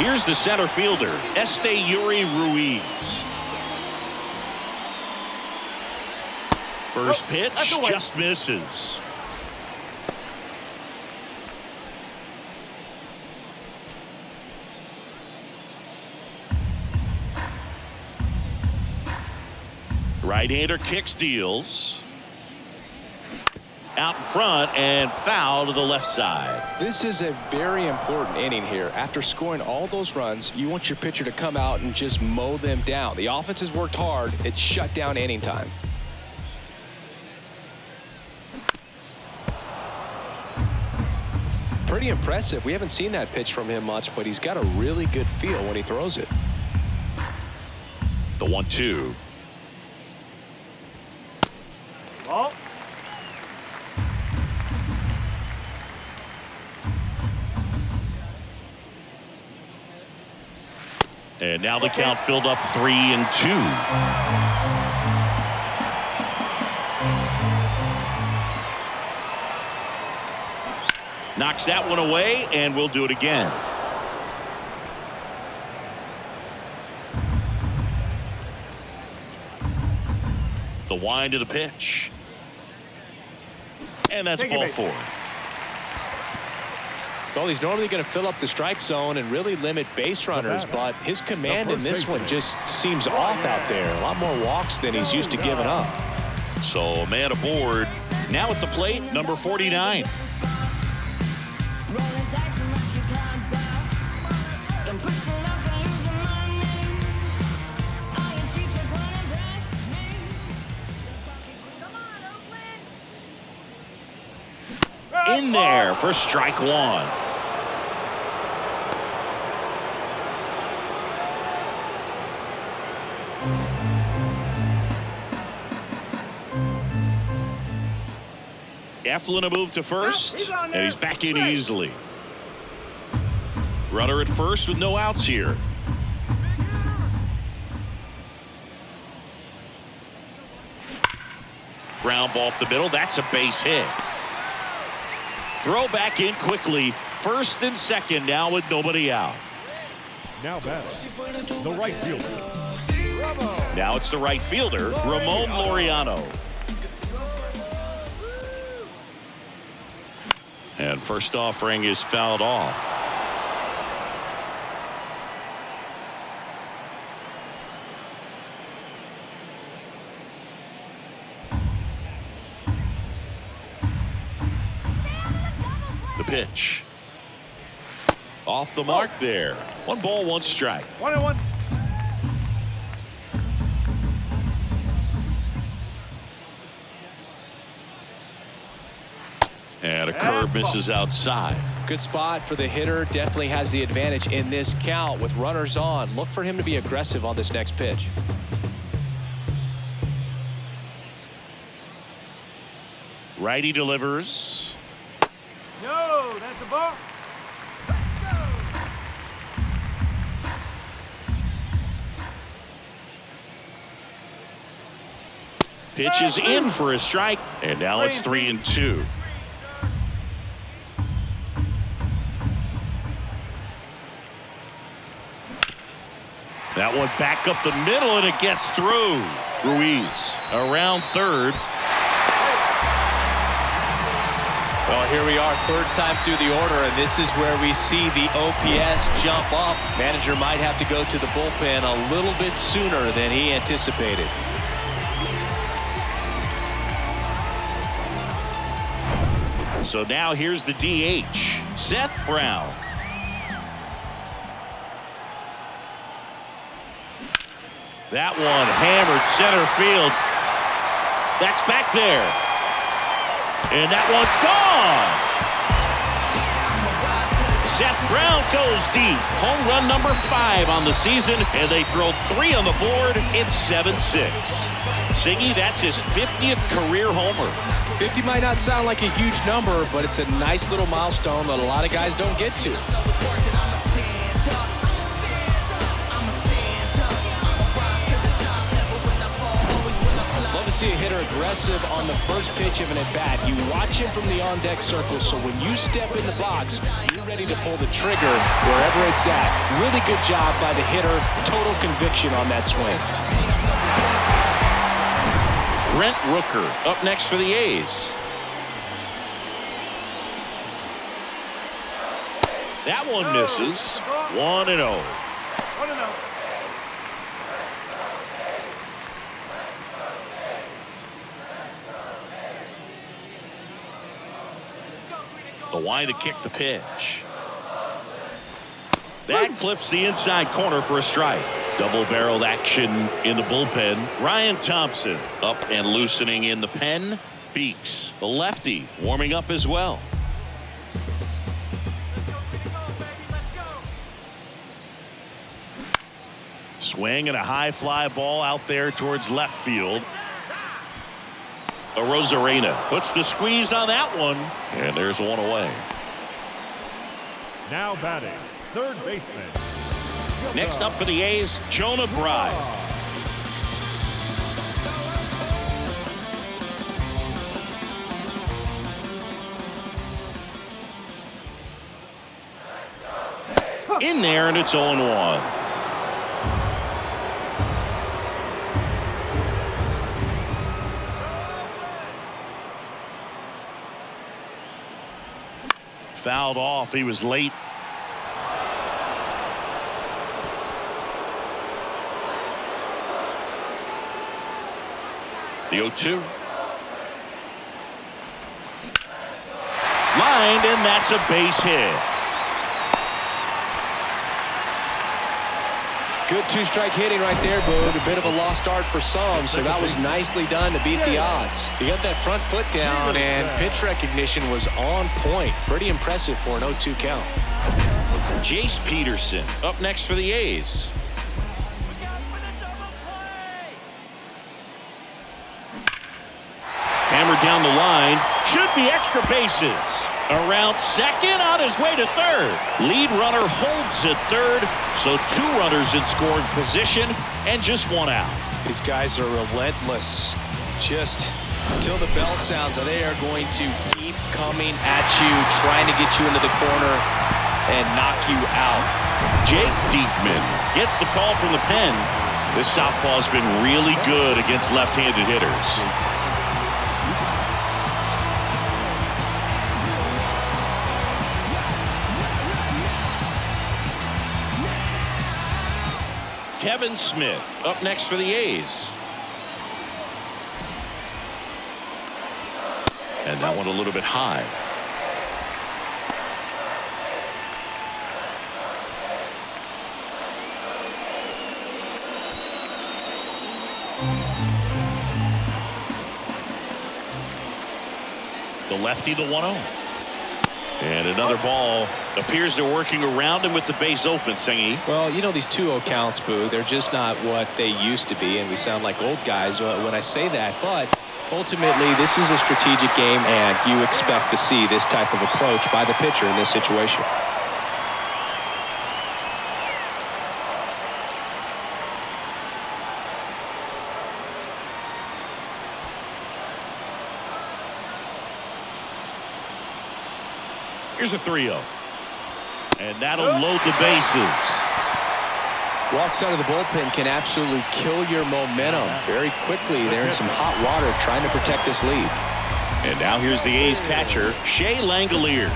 Here's the center fielder, Yuri Ruiz. First pitch just misses. Right-hander kicks, deals. Out in front and foul to the left side. This is a very important inning here. After scoring all those runs, you want your pitcher to come out and just mow them down. The offense has worked hard. It's shut down inning time. Pretty impressive. We haven't seen that pitch from him much, but he's got a really good feel when he throws it. The 1-2. Ball. And now the count filled up 3-2. Knocks that one away, and we'll do it again. The wind of the pitch. And that's ball 4. Well, he's normally going to fill up the strike zone and really limit base runners, but his command in this one just seems off out there. A lot more walks than he's used to giving up. So a man aboard. Now at the plate, number 49. In there for strike 1. Eflin a move to first, and he's back in easily. Runner at first with no outs here. Ground ball up the middle. That's a base hit. Throw back in quickly. First and second now with nobody out. Now batting, the right fielder. Now it's the right fielder, Ramon Laureano. And first offering is fouled off. The pitch. Off the mark there. 1 ball, 1 strike. 1-1. And a curve misses outside. Good spot for the hitter. Definitely has the advantage in this count with runners on. Look for him to be aggressive on this next pitch. Righty delivers. No, that's a ball. Pitch is in for a strike. And now it's 3-2. That one back up the middle, and it gets through. Ruiz around third. Well, here we are, third time through the order, and this is where we see the OPS jump up. Manager might have to go to the bullpen a little bit sooner than he anticipated. So now here's the DH, Seth Brown. That one hammered center field. That's back there. And that one's gone. Seth Brown goes deep. Home run number 5 on the season, and they throw 3 on the board. It's 7-6. Siggy, that's his 50th career homer. 50 might not sound like a huge number, but it's a nice little milestone that a lot of guys don't get to. Love to see a hitter aggressive on the first pitch of an at-bat. You watch him from the on-deck circle, so when you step in the box, you're ready to pull the trigger wherever it's at. Really good job by the hitter. Total conviction on that swing. Brent Rooker up next for the A's. That one misses. 1-0. 1-0. The line to kick the pitch. That clips the inside corner for a strike. Double-barreled action in the bullpen. Ryan Thompson up and loosening in the pen. Beeks, the lefty, warming up as well. Swing and a high fly ball out there towards left field. Rosarena puts the squeeze on that one, and there's one away. Now batting, third baseman. Next up for the A's, Jonah Bride. In there, and it's 0-1. Fouled off. He was late. The 0-2. Lined, and that's a base hit. Good two-strike hitting right there, Boog. A bit of a lost start for some, so that was nicely done to beat the odds. He got that front foot down, and pitch recognition was on point. Pretty impressive for an 0-2 count. Jace Peterson up next for the A's. Hammered down the line. Should be extra bases. Around second, on his way to third. Lead runner holds at third, so 2 runners in scoring position and just 1 out. These guys are relentless. Just until the bell sounds, they are going to keep coming at you, trying to get you into the corner and knock you out. Jake Diekman gets the call from the pen. This southpaw's been really good against left-handed hitters. Kevin Smith up next for the A's. And that one a little bit high. The lefty, the 1-0. And another ball. Appears they're working around him with the base open, Singy. Well, you know, these 2-0 counts, Boo, they're just not what they used to be, and we sound like old guys when I say that. But ultimately, this is a strategic game, and you expect to see this type of approach by the pitcher in this situation. Here's a 3-0. And that'll load the bases. Walks out of the bullpen can absolutely kill your momentum very quickly. They're in some hot water trying to protect this lead. And now here's the A's catcher, Shea Langoliers.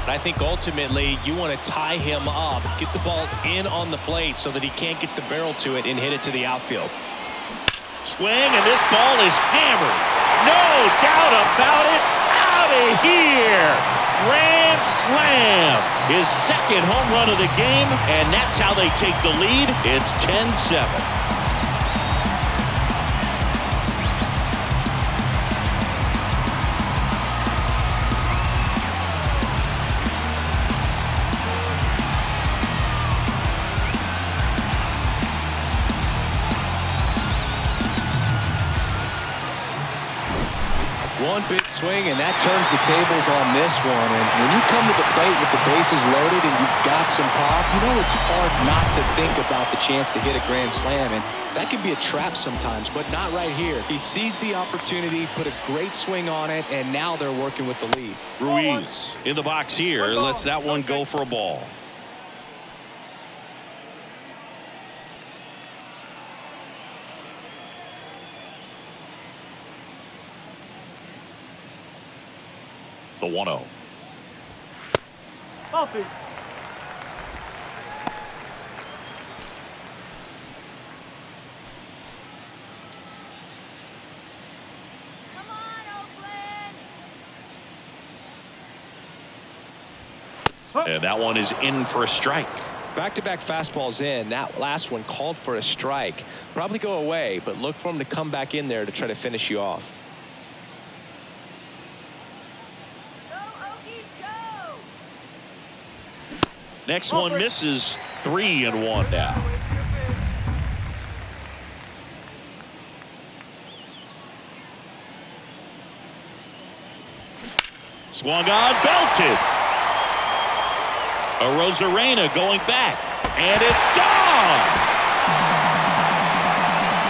I think ultimately you want to tie him up, get the ball in on the plate so that he can't get the barrel to it and hit it to the outfield. Swing, and this ball is hammered. No doubt about it. Out of here. Grand slam. His second home run of the game, and that's how they take the lead. It's 10-7. one big swing, and that turns the tables on this one. And when you come to the plate with the bases loaded and you've got some pop, you know it's hard not to think about the chance to hit a grand slam. And that can be a trap sometimes, but not right here. He sees the opportunity, put a great swing on it, and now they're working with the lead. Ruiz in the box here. Lets that one go for a ball. The 1-0. Off it. Come on, Oakland. And that one is in for a strike. Back-to-back fastballs in. That last one called for a strike. Probably go away, but look for him to come back in there to try to finish you off. Go, Okies, go. Next one misses. 3-1 now. Swung on, belted. A Rosarena going back, and it's gone.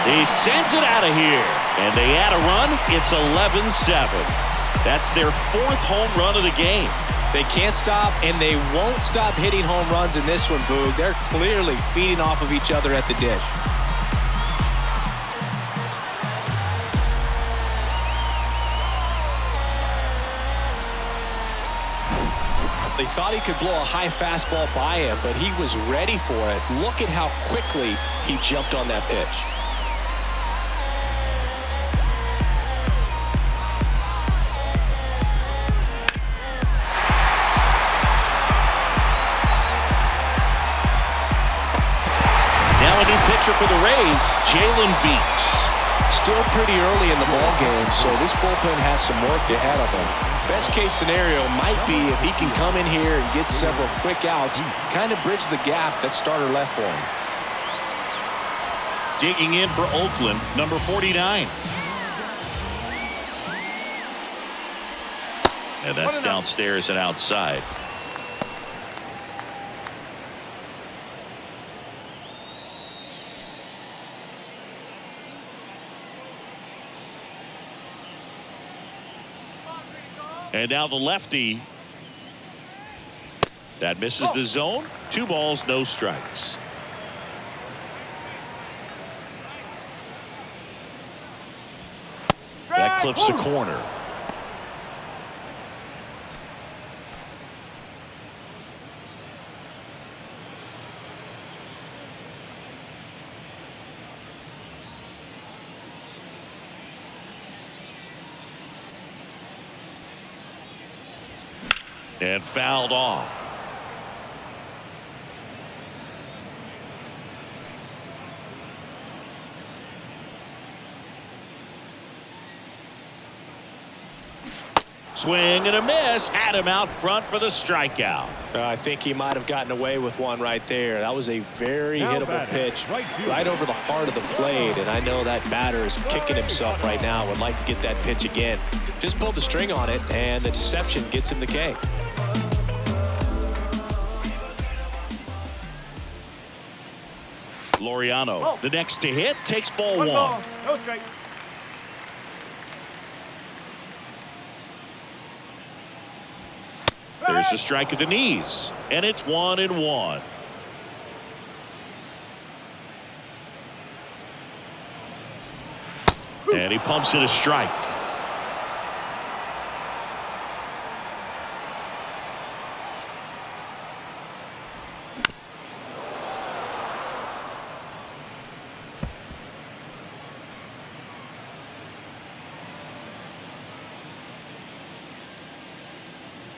He sends it out of here, and they add a run. It's 11-7. That's their 4th home run of the game. They can't stop, and they won't stop hitting home runs in this one, Boog. They're clearly feeding off of each other at the dish. They thought he could blow a high fastball by him, but he was ready for it. Look at how quickly he jumped on that pitch. Now a new pitcher for the Rays, Jalen Beeks. Still pretty early in the ball game, so this bullpen has some work ahead of him. Best case scenario might be if he can come in here and get several quick outs, kind of bridge the gap that starter left for him. Digging in for Oakland, number 49. And that's downstairs and outside. And now the lefty. That misses the zone. 2 balls, no strikes. That clips the corner. And fouled off. Swing and a miss. Had him out front for the strikeout. I think he might have gotten away with one right there. That was a very hittable pitch right over the heart of the plate, and I know that batter is kicking himself right now. Would like to get that pitch again. Just pulled the string on it, and the deception gets him the K. Laureano, the next to hit, takes ball 1. No strike. There's a strike at the knees, and it's 1-1. And he pumps it a strike.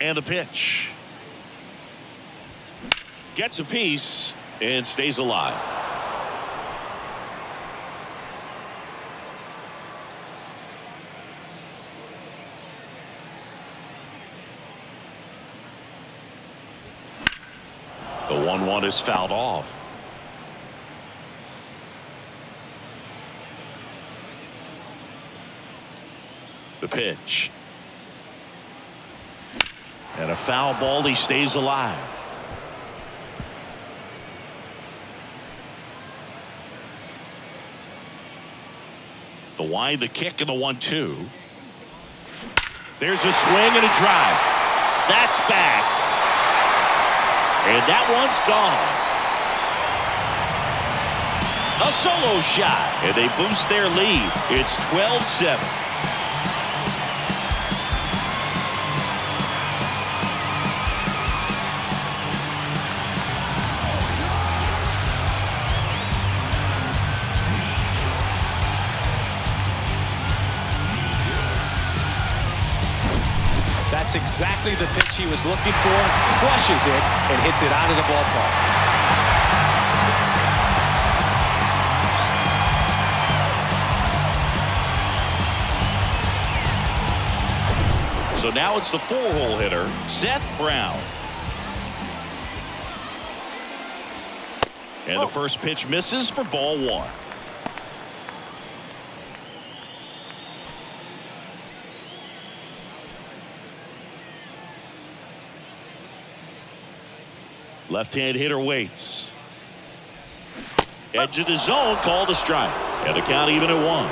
And the pitch. Gets a piece and stays alive. The 1-1 is fouled off. The pitch. And a foul ball. He stays alive. The wide, the kick, and the 1-2. There's a swing and a drive. That's back. And that one's gone. A solo shot. And they boost their lead. It's 12-7. That's exactly the pitch he was looking for. Crushes it and hits it out of the ballpark. So now it's the 4-hole hitter, Seth Brown. And the first pitch misses for ball 1. Left-hand hitter waits. Edge of the zone, called a strike. And the count even at 1.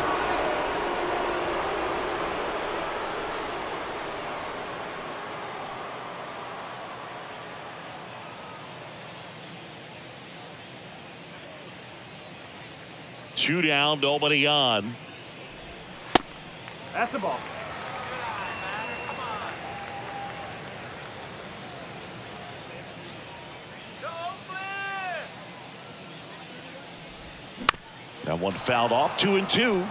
Two down, nobody on. That's the ball. That one fouled off. 2-2.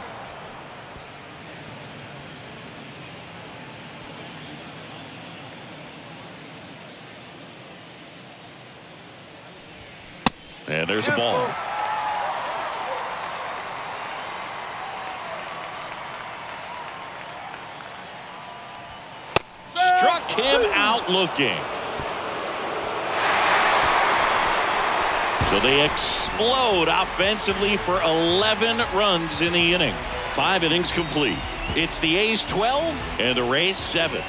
And there's a ball. Struck him out looking. So they explode offensively for 11 runs in the inning. 5 innings complete. It's the A's 12 and the Rays 7.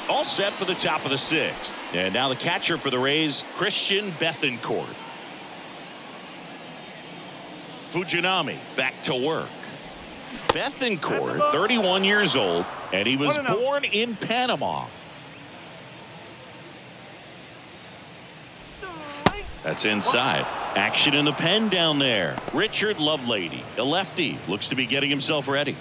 All set for the top of the 6th. And now the catcher for the Rays, Christian Bethancourt. Fujinami back to work. Bethancourt, 31 years old, and he was born in Panama. That's inside. Action in the pen down there. Richard Lovelady, a lefty, looks to be getting himself ready.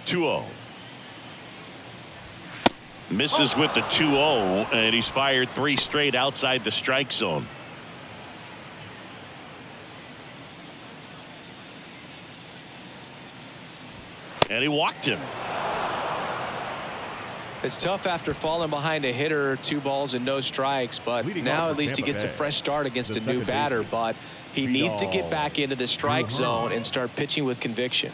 (2-0). Misses with the 2-0, and he's fired 3 straight outside the strike zone. And he walked him. It's tough after falling behind a hitter, 2 balls and no strikes, but now at least he gets a fresh start against a new batter, but he needs to get back into the strike zone and start pitching with conviction.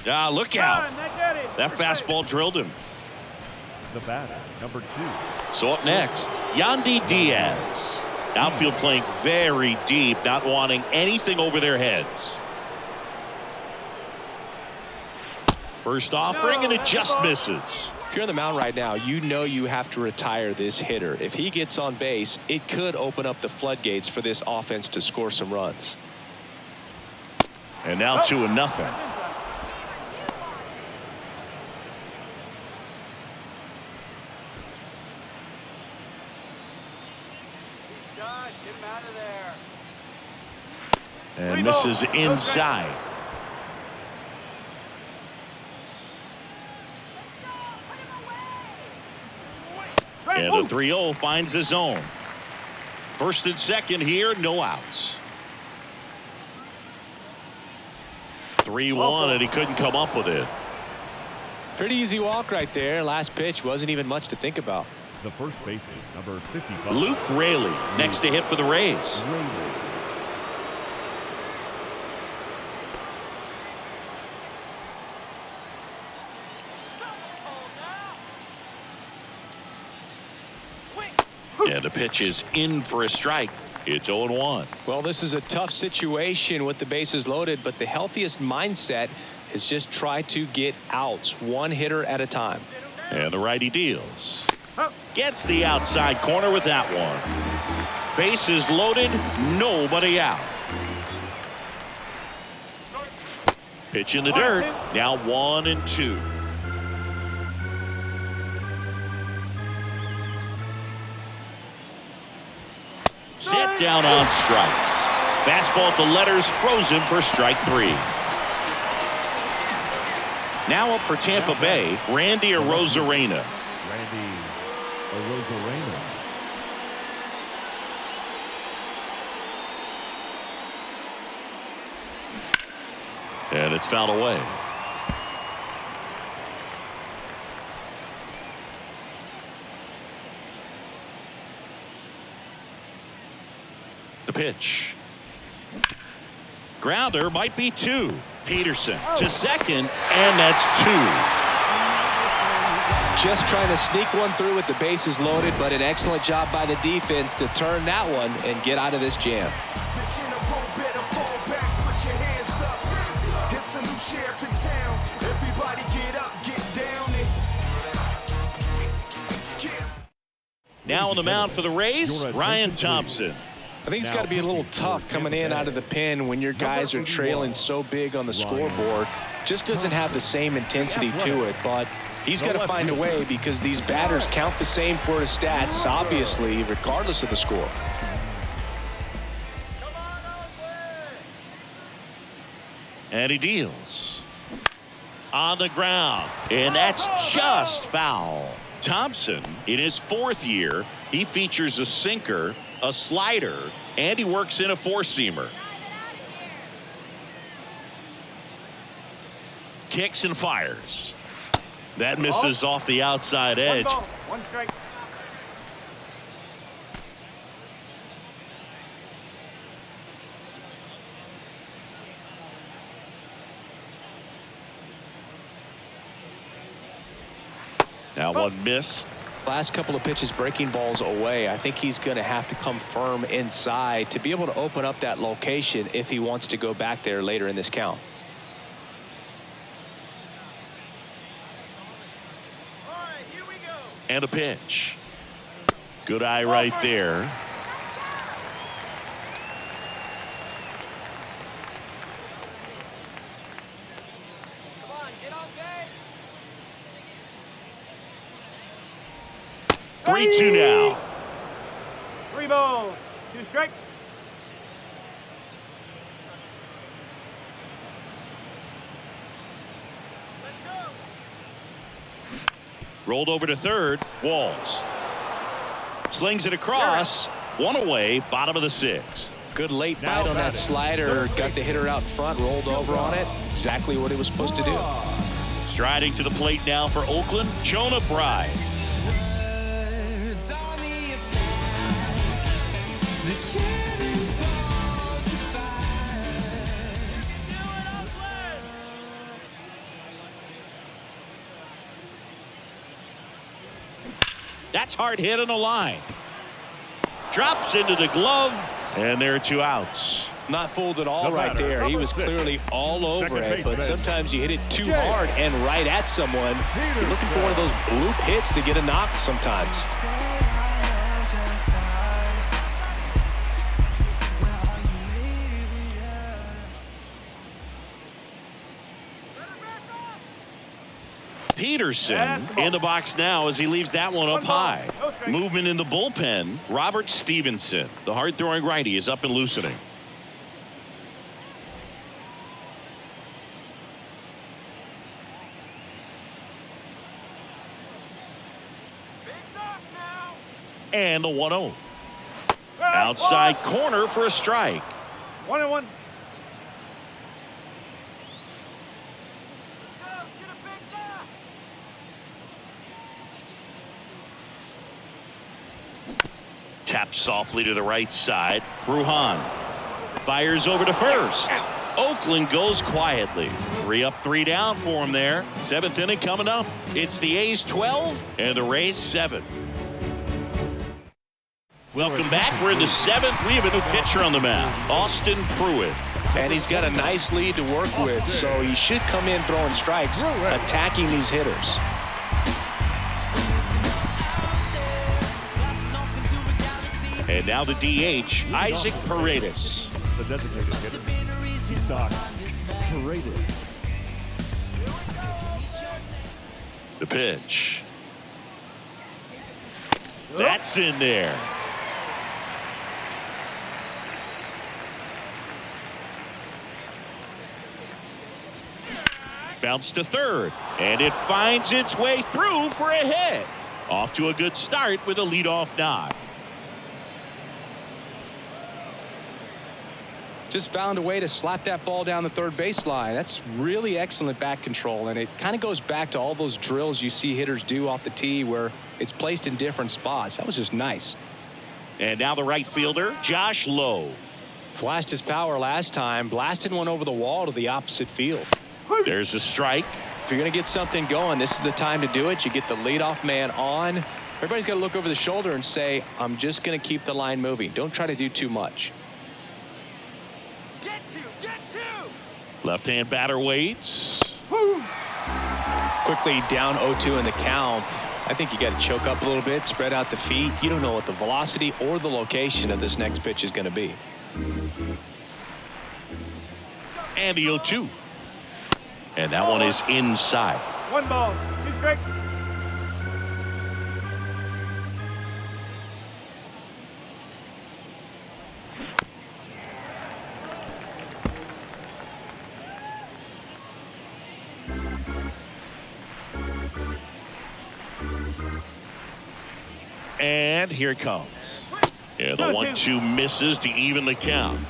Look out. That fastball drilled him. The batter, number 2. So up next, Yandy Diaz. Outfield playing very deep, not wanting anything over their heads. First offering, and it just misses. If you're on the mound right now, you know you have to retire this hitter. If he gets on base, it could open up the floodgates for this offense to score some runs. And now 2-0. And misses inside. And the 3-0 finds the zone. First and second here, no outs. 3-1, and he couldn't come up with it. Pretty easy walk right there. Last pitch wasn't even much to think about. The first baseman, number 55. Luke Raley next to hit for the Rays. And the pitch is in for a strike. It's 0-1. Well, this is a tough situation with the bases loaded, but the healthiest mindset is just try to get outs, one hitter at a time. And the righty deals. Gets the outside corner with that one. Bases loaded, nobody out. Pitch in the dirt. Now 1-2. Set down on strikes. Fastball at the letters, frozen for strike 3. Now up for Tampa Bay, Randy Arozarena. Randy Arozarena. And it's fouled away. The pitch. Grounder might be 2. Peterson to second, and that's 2. Just trying to sneak one through with the bases loaded, but an excellent job by the defense to turn that one and get out of this jam. Now on the mound for the Rays, Ryan Thompson. I think it's got to be a little tough coming in out of the pen when your guys are trailing so big on the scoreboard. Just doesn't have the same intensity to it, but he's got to find a way because these batters count the same for his stats, obviously, regardless of the score. And he deals. On the ground, and that's just foul. Thompson, in his 4th year, he features a sinker, a slider, and he works in a 4-seamer. Kicks and fires. That misses off the outside edge. 1 ball, 1 strike. Now one missed. Last couple of pitches breaking balls away. I think he's going to have to come firm inside to be able to open up that location if he wants to go back there later in this count. All right, here we go. And a pitch. Good eye right there. Come on, get on base. 3-2 now. 3 balls, 2 strikes. Let's go. Rolled over to third. Walls. Slings it across. 1 away. Bottom of the 6th. Good late bite on that slider. Got the hitter out front, rolled over on it. Exactly what he was supposed to do. Striding to the plate now for Oakland, Jonah Bride. That's hard hit on the line. Drops into the glove, and there are 2 outs. Not fooled at all right there. He was clearly all over it, but sometimes you hit it too hard and right at someone. You're looking for one of those bloop hits to get a knock sometimes. Peterson in the box now as he leaves that one up high. Movement in the bullpen. Robert Stevenson, the hard-throwing righty, is up and loosening. And the 1-0. Outside corner for a strike. 1-1. Taps softly to the right side. Ruhan fires over to first. Oakland goes quietly. 3 up, 3 down for him there. 7th inning coming up. It's the A's 12 and the Rays 7. Welcome back. We're in the 7th. We have a new pitcher on the mound, Austin Pruitt. And he's got a nice lead to work with, so he should come in throwing strikes, attacking these hitters. And now the DH, Isaac Paredes. The designated hitter. Isak Paredes. The pitch. That's in there. Bounce to third, and it finds its way through for a hit. Off to a good start with a leadoff knock. Just found a way to slap that ball down the third baseline. That's really excellent bat control, and it kind of goes back to all those drills you see hitters do off the tee where it's placed in different spots. That was just nice. And now the right fielder, Josh Lowe. Flashed his power last time, blasted one over the wall to the opposite field. There's a strike. If you're going to get something going, this is the time to do it. You get the leadoff man on. Everybody's got to look over the shoulder and say, I'm just going to keep the line moving. Don't try to do too much. Get two. Left-hand batter waits. Quickly down 0-2 in the count. I think you got to choke up a little bit, spread out the feet. You don't know what the velocity or the location of this next pitch is going to be. And the 0-2. And that one is inside. 1 ball, 2 strikes. And here it comes. Yeah, the 1-2 misses to even the count.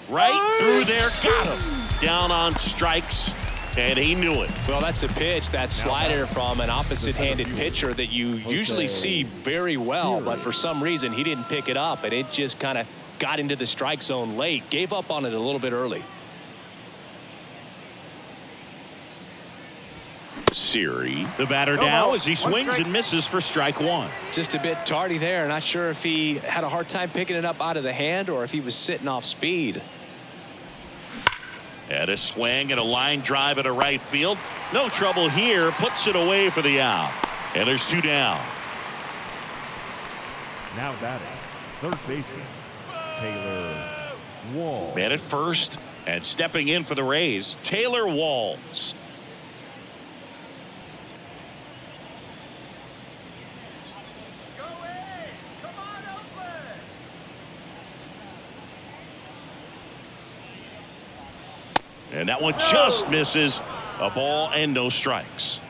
Right through there, got him. Down on strikes, and he knew it. Well, that's a pitch, that slider from an opposite-handed pitcher that you usually see very well, but for some reason he didn't pick it up, and it just kind of got into the strike zone late, gave up on it a little bit early. Siri, the batter now as he swings and misses for strike 1. Just a bit tardy there. Not sure if he had a hard time picking it up out of the hand or if he was sitting off speed. And a swing and a line drive at a right field. No trouble here. Puts it away for the out. And there's 2 down. Now batting, third baseman, Taylor Wall. Man at first, and stepping in for the Rays, Taylor Walls. Go away. Come on, Oakland. And that one just misses. A ball and no strikes.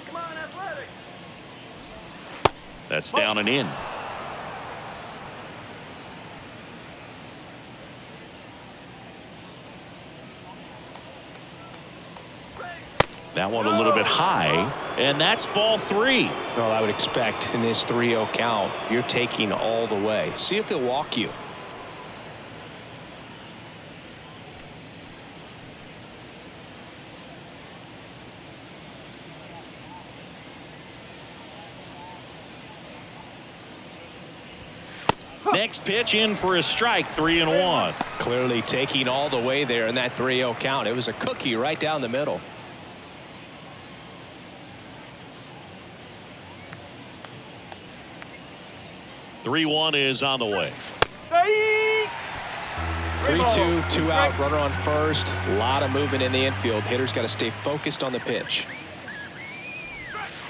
Come on, Athletics. That's down and in. That one a little bit high, and that's ball 3. Well, I would expect in this 3-0 count, you're taking all the way. See if he'll walk you. Next pitch in for a strike, 3-1. Clearly taking all the way there in that 3-0 count. It was a cookie right down the middle. Three 1 is on the way. 3-2, 2 out, runner on first. A lot of movement in the infield. Hitters got to stay focused on the pitch.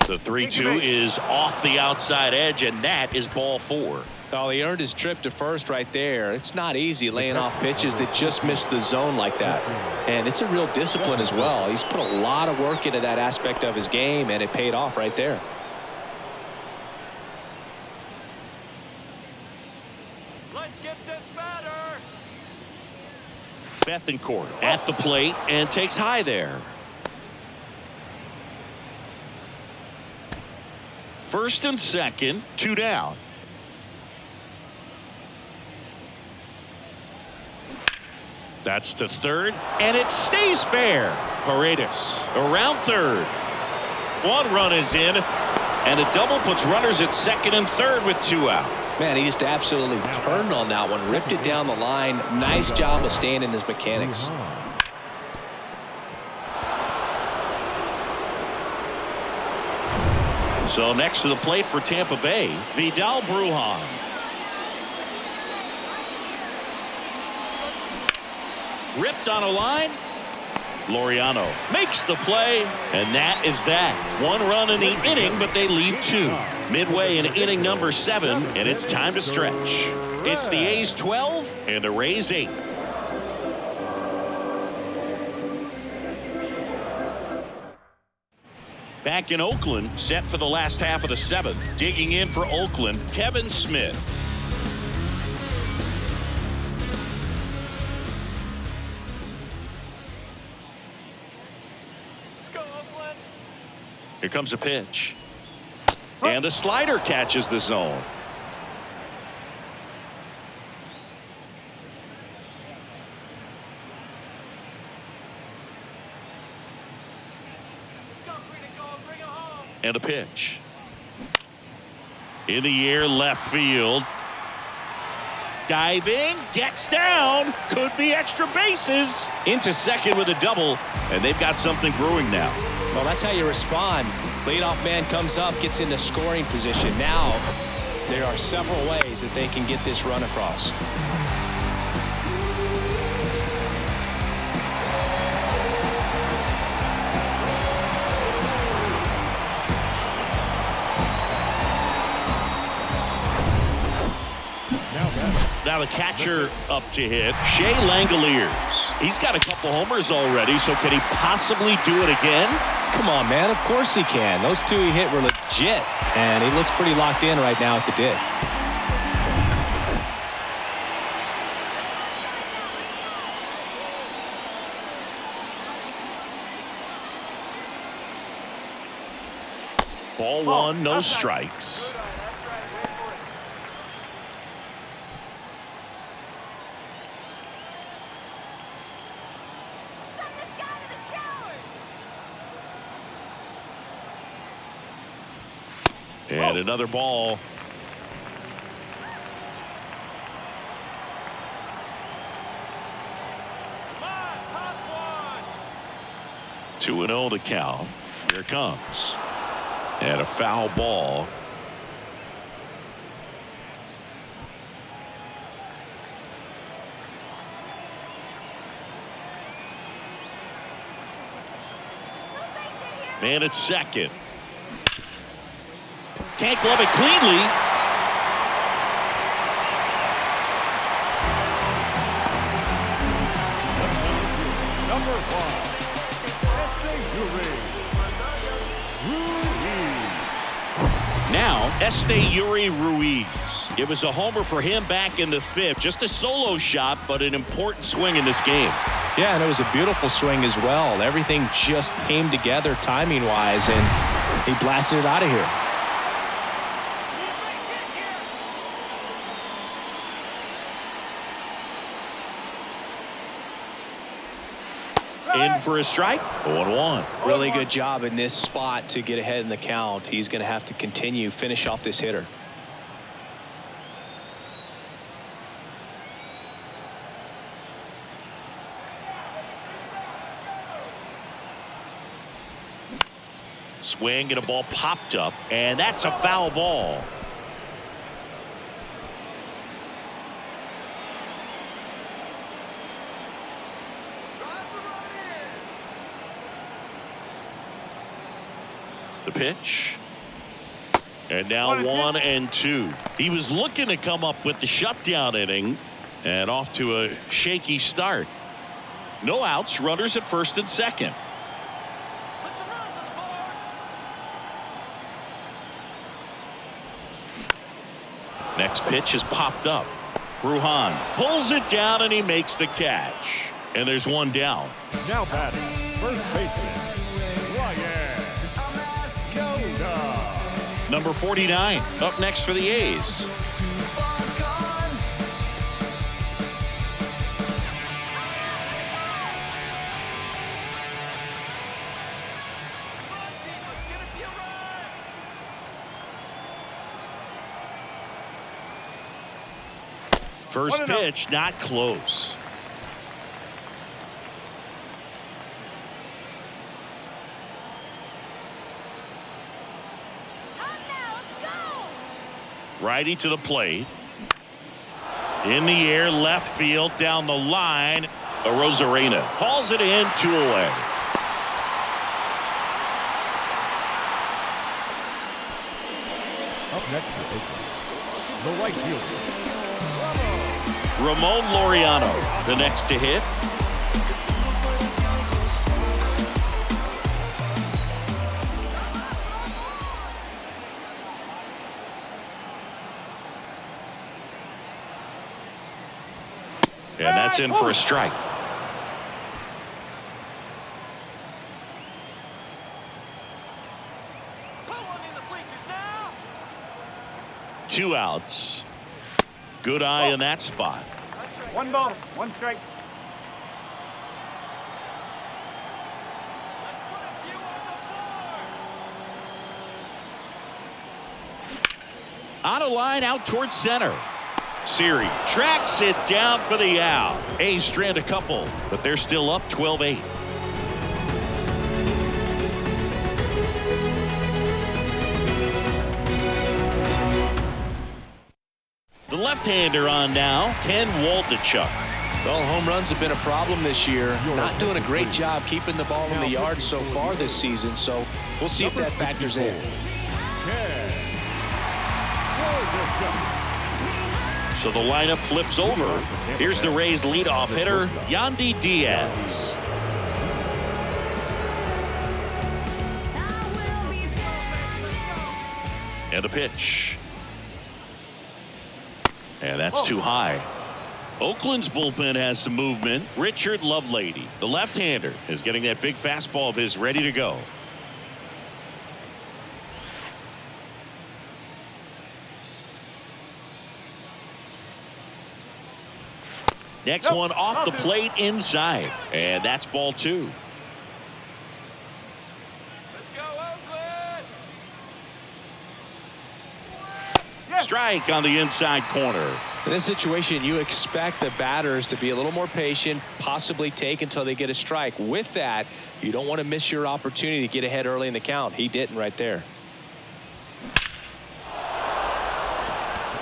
The 3-2 is off the outside edge, and that is ball 4. Oh, he earned his trip to first right there. It's not easy laying off pitches that just miss the zone like that. And it's a real discipline as well. He's put a lot of work into that aspect of his game, and it paid off right there. Let's get this batter. Bethencourt at the plate and takes high there. First and second, 2 down. That's to third, and it stays fair. Paredes around third. One run is in, and a double puts runners at second and third with 2 out. Man, he just absolutely turned on that one, ripped it down the line. Nice job of staying in his mechanics. So next to the plate for Tampa Bay, Vidal Brujan. Ripped on a line. Laureano makes the play, and that is that. 1 run in the inning, but they leave 2. Midway in inning number 7, and it's time to stretch. It's the A's 12 and the Rays 8. Back in Oakland, set for the last half of the 7th. Digging in for Oakland, Kevin Smith. Let's go, Oakland. Here comes a pitch. And the slider catches the zone. And a pitch. In the air, left field. Diving, gets down, could be extra bases. Into second with a double, and they've got something brewing now. Well, that's how you respond. Leadoff man comes up, gets into scoring position. Now, there are several ways that they can get this run across. Now the catcher up to hit, Shea Langoliers. He's got a couple homers already, so can he possibly do it again? Come on, man. Of course he can. Those 2 he hit were legit, and he looks pretty locked in right now at the dig. Ball 1, no strikes. And another ball. Come on, top one. 2-0 to count. Here it comes. And a foul ball. Man at second. Can't glove it cleanly. Number 5, Now, Yuri Ruiz. It was a homer for him back in the 5th. Just a solo shot, but an important swing in this game. Yeah, and it was a beautiful swing as well. Everything just came together timing-wise, and he blasted it out of here. In for a strike. 1-1. Really good job in this spot to get ahead in the count. He's going to have to continue, finish off this hitter. Swing and a ball popped up, and that's a foul ball. The pitch. And now 1-2. He was looking to come up with the shutdown inning, and off to a shaky start. No outs, runners at first and second. Next pitch is popped up. Brujan pulls it down, and he makes the catch. And there's one down. now batting, first baseman, Ryan. Number 49 up next for the A's. First 1-0. pitch, not close. Righty to the plate. In the air, left field, down the line. Rosarena hauls it in, 2 away. Up next for Oakland, the right fielder, Ramon Laureano, the next to hit. And that's in for a strike. Two outs. Good eye in that spot. 1 ball, 1 strike. On a line out towards center. Siri tracks it down for the out. A's strand a couple, but they're still up 12-8. The left-hander on now, Ken Waldichuk. Well, home runs have been a problem this year. Not doing a great job keeping the ball in the yard so far this season, so we'll see if that factors in. So the lineup flips over. Here's the Rays leadoff hitter, Yandy Diaz. And a pitch. And that's too high. Oakland's bullpen has some movement. Richard Lovelady, the left-hander, is getting that big fastball of his ready to go. Next one off the plate inside. And that's ball 2. Let's go, Oakland! Strike on the inside corner. In this situation, you expect the batters to be a little more patient, possibly take until they get a strike. With that, you don't want to miss your opportunity to get ahead early in the count. He didn't right there.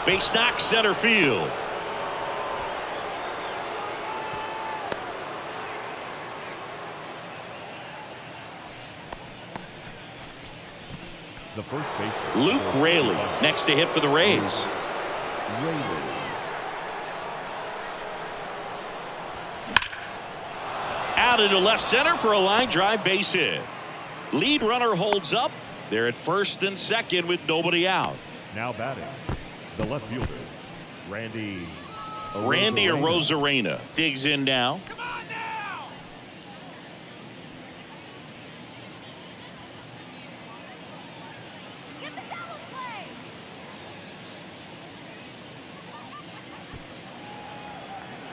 Base knock center field. the first baseman, Luke Raley next to hit for the Rays. Out into left center for a line drive base hit. Lead runner holds up. They're at first and second with nobody out. Now batting, the left fielder, Randy Arozarena digs in now. Come on now! Get the double play.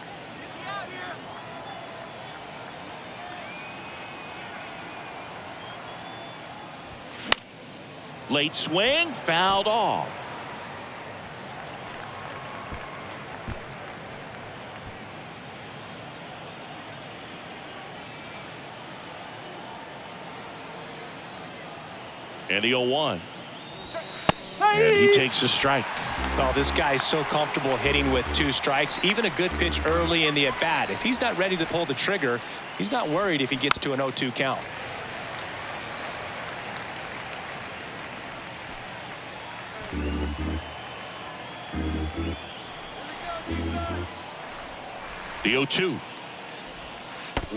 Get me out here! Late swing, fouled off. And the 0-1. And he takes a strike. Oh, this guy's so comfortable hitting with 2 strikes. Even a good pitch early in the at-bat. If he's not ready to pull the trigger, he's not worried if he gets to an 0-2 count. The 0-2.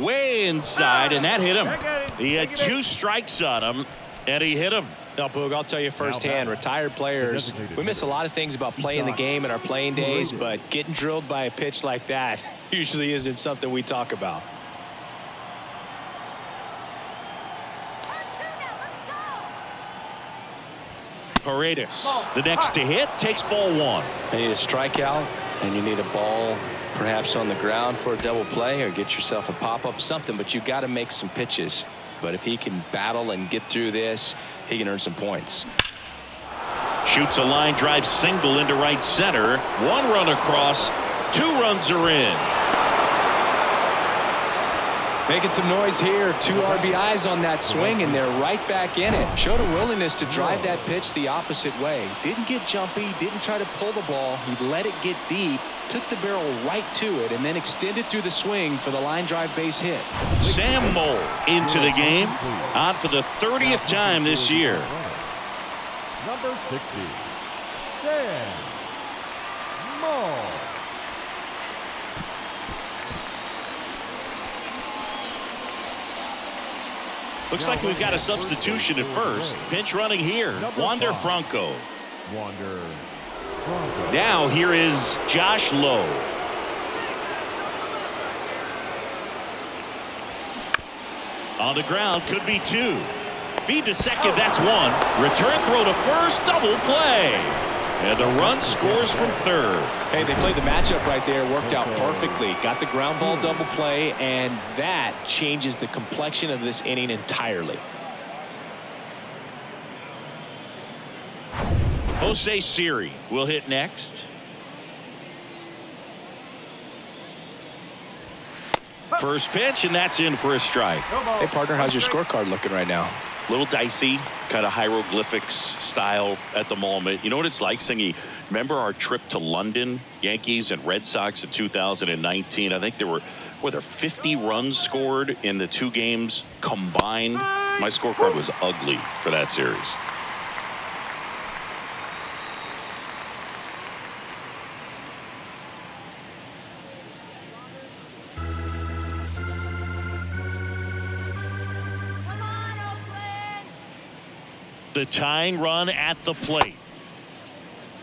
Way inside, and that hit him. He had 2 strikes on him, and he hit him. Now, Boog, I'll tell you firsthand, retired players, we miss a lot of things about playing the game in our playing days, but getting drilled by a pitch like that usually isn't something we talk about. Paredes, the next to hit, takes ball 1. You need a strikeout, and you need a ball perhaps on the ground for a double play, or get yourself a pop-up, something, but you got to make some pitches. But if he can battle and get through this, he can earn some points. Shoots a line drive single into right center. 1 run across, 2 runs are in. Making some noise here. 2 RBIs on that swing, and they're right back in it. Showed a willingness to drive that pitch the opposite way. Didn't get jumpy, didn't try to pull the ball. He let it get deep, took the barrel right to it, and then extended through the swing for the line drive base hit. Sam Mole into the game, on for the 30th time this year. Number 60, Sam Mole. Looks like we've got a substitution at first. Pinch running here, Wander Franco. Wander Franco. Now here is Josh Lowe. On the ground, could be 2. Feed to second, that's 1. Return throw to first, double play. And the run scores from third. Hey, they played the matchup right there. Worked out perfectly. Got the ground ball double play, and that changes the complexion of this inning entirely. Jose Siri will hit next. First pitch, and that's in for a strike. Hey, partner, how's your scorecard looking right now? Little dicey, kind of hieroglyphics style at the moment. You know what it's like, Singy? Remember our trip to London, Yankees and Red Sox in 2019? I think there were 50 runs scored in the 2 games combined. My scorecard was ugly for that series. The tying run at the plate.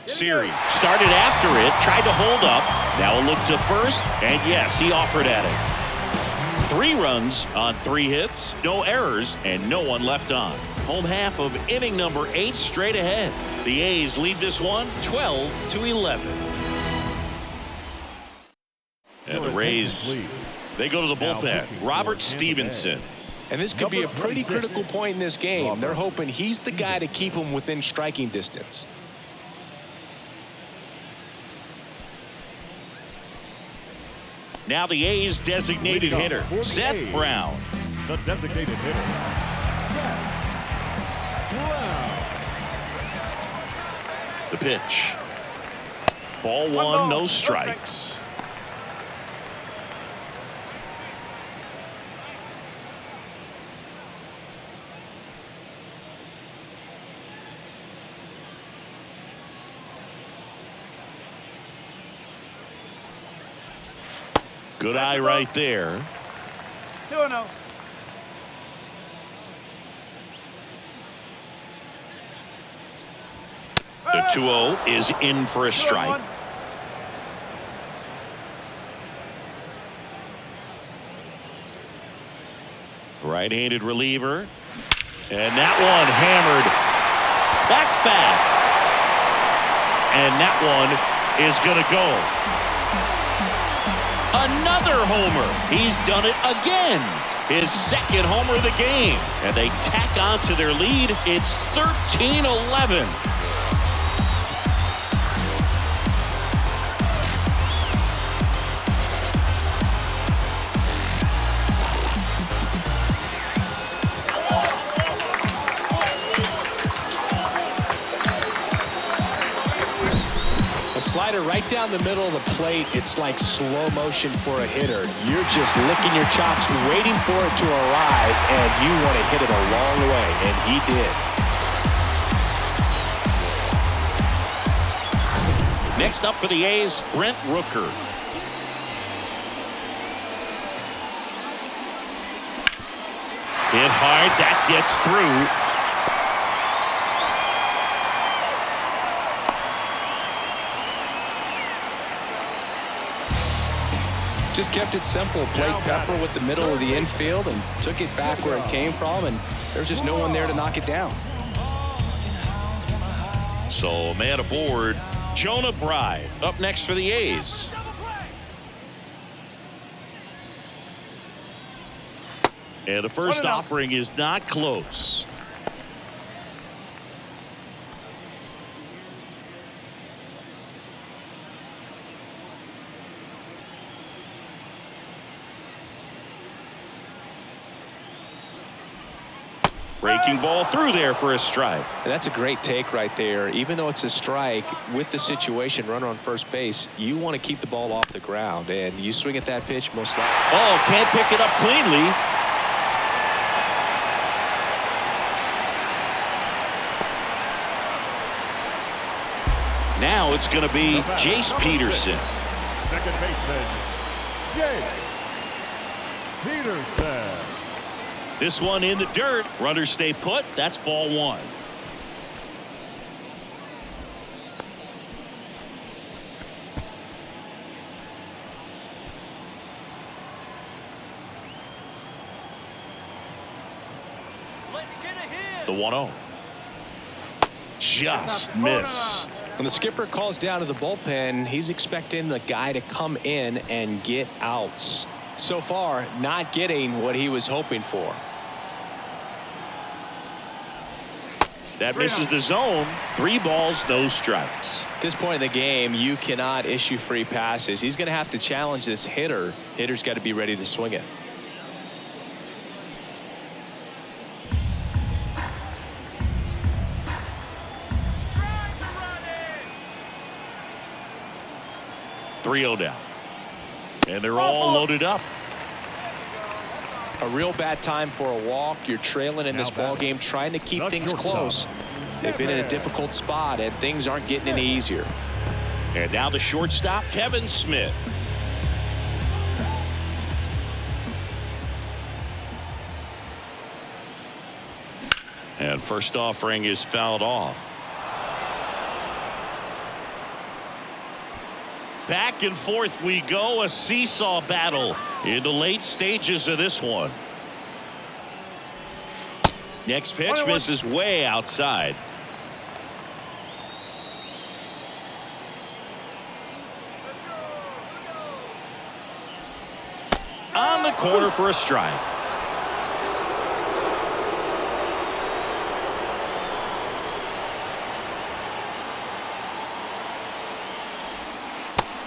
Siri started after it, tried to hold up. Now a look to first, and yes, he offered at it. 3 runs on 3 hits, no errors, and no one left on. Home half of inning number 8 straight ahead. The A's lead this one 12-11. And the Rays, they go to the bullpen. Robert Stevenson. And this could be a pretty critical point in this game. They're hoping he's the guy to keep them within striking distance. Now the A's designated hitter, Seth Brown. The designated hitter, Seth Brown. The pitch. Ball 1, no strikes. Good eye right there. 2-0. The 2-0 is in for a strike. Right-handed reliever. And that one hammered. That's bad. And that one is going to go. Another homer. He's done it again. His 2nd homer of the game. And they tack on to their lead. It's 13-11. Slider right down the middle of the plate. It's like slow motion for a hitter. You're just licking your chops, waiting for it to arrive, and you want to hit it a long way, and he did. Next up for the A's, Brent Rooker. Hit hard, that gets through. Just kept it simple. Played pepper with the middle of the infield and took it back where it came from, and there's just no one there to knock it down. So a man aboard, Jonah Bride, up next for the A's. And the first offering is not close. Breaking ball through there for a strike. And that's a great take right there. Even though it's a strike, with the situation, runner on first base, you want to keep the ball off the ground. And you swing at that pitch, most likely. Oh, can't pick it up cleanly. Now it's going to be Jace Peterson. Second baseman, Jace Peterson. This one in the dirt. Runners stay put. That's ball one. Let's get a hit. The 1-0. Just missed. When the skipper calls down to the bullpen, he's expecting the guy to come in and get outs. So far, not getting what he was hoping for. That misses the zone. 3 balls, no strikes. At this point in the game, you cannot issue free passes. He's going to have to challenge this hitter. Hitter's got to be ready to swing it. Three 3-0 down. And they're all loaded up. A real bad time for a walk. You're trailing in this ball game, trying to keep things close. They've been in a difficult spot, and things aren't getting any easier. And now the shortstop, Kevin Smith. And first offering is fouled off. Back and forth we go, a seesaw battle in the late stages of this one. Next pitch misses way outside. On the corner for a strike.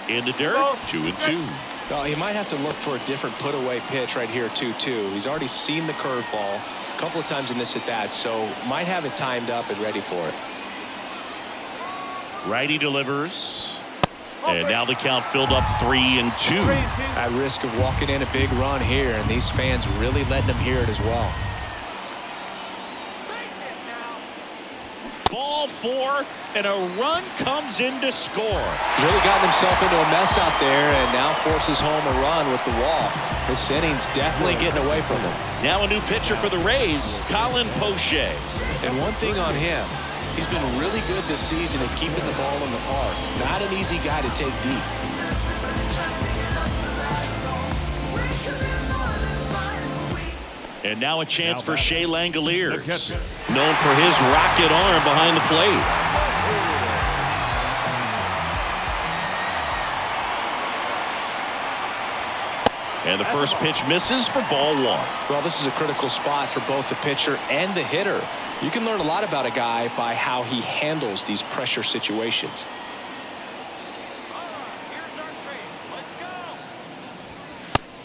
In the dirt, 2-2. Well, he might have to look for a different put-away pitch right here, 2-2. He's already seen the curveball a couple of times in this at-bat, so might have it timed up and ready for it. Righty delivers. And now the count filled up 3-2. At risk of walking in a big run here, and these fans really letting him hear it as well. Ball 4, and a run comes in to score. Really gotten himself into a mess out there, and now forces home a run with the walk. This inning's definitely getting away from him. Now a new pitcher for the Rays, Colin Poche. And one thing on him, he's been really good this season at keeping the ball in the park. Not an easy guy to take deep. And now a chance for Shea Langoliers, known for his rocket arm behind the plate. And the first pitch misses for ball 1. Well, this is a critical spot for both the pitcher and the hitter. You can learn a lot about a guy by how he handles these pressure situations. Here's our trade. Let's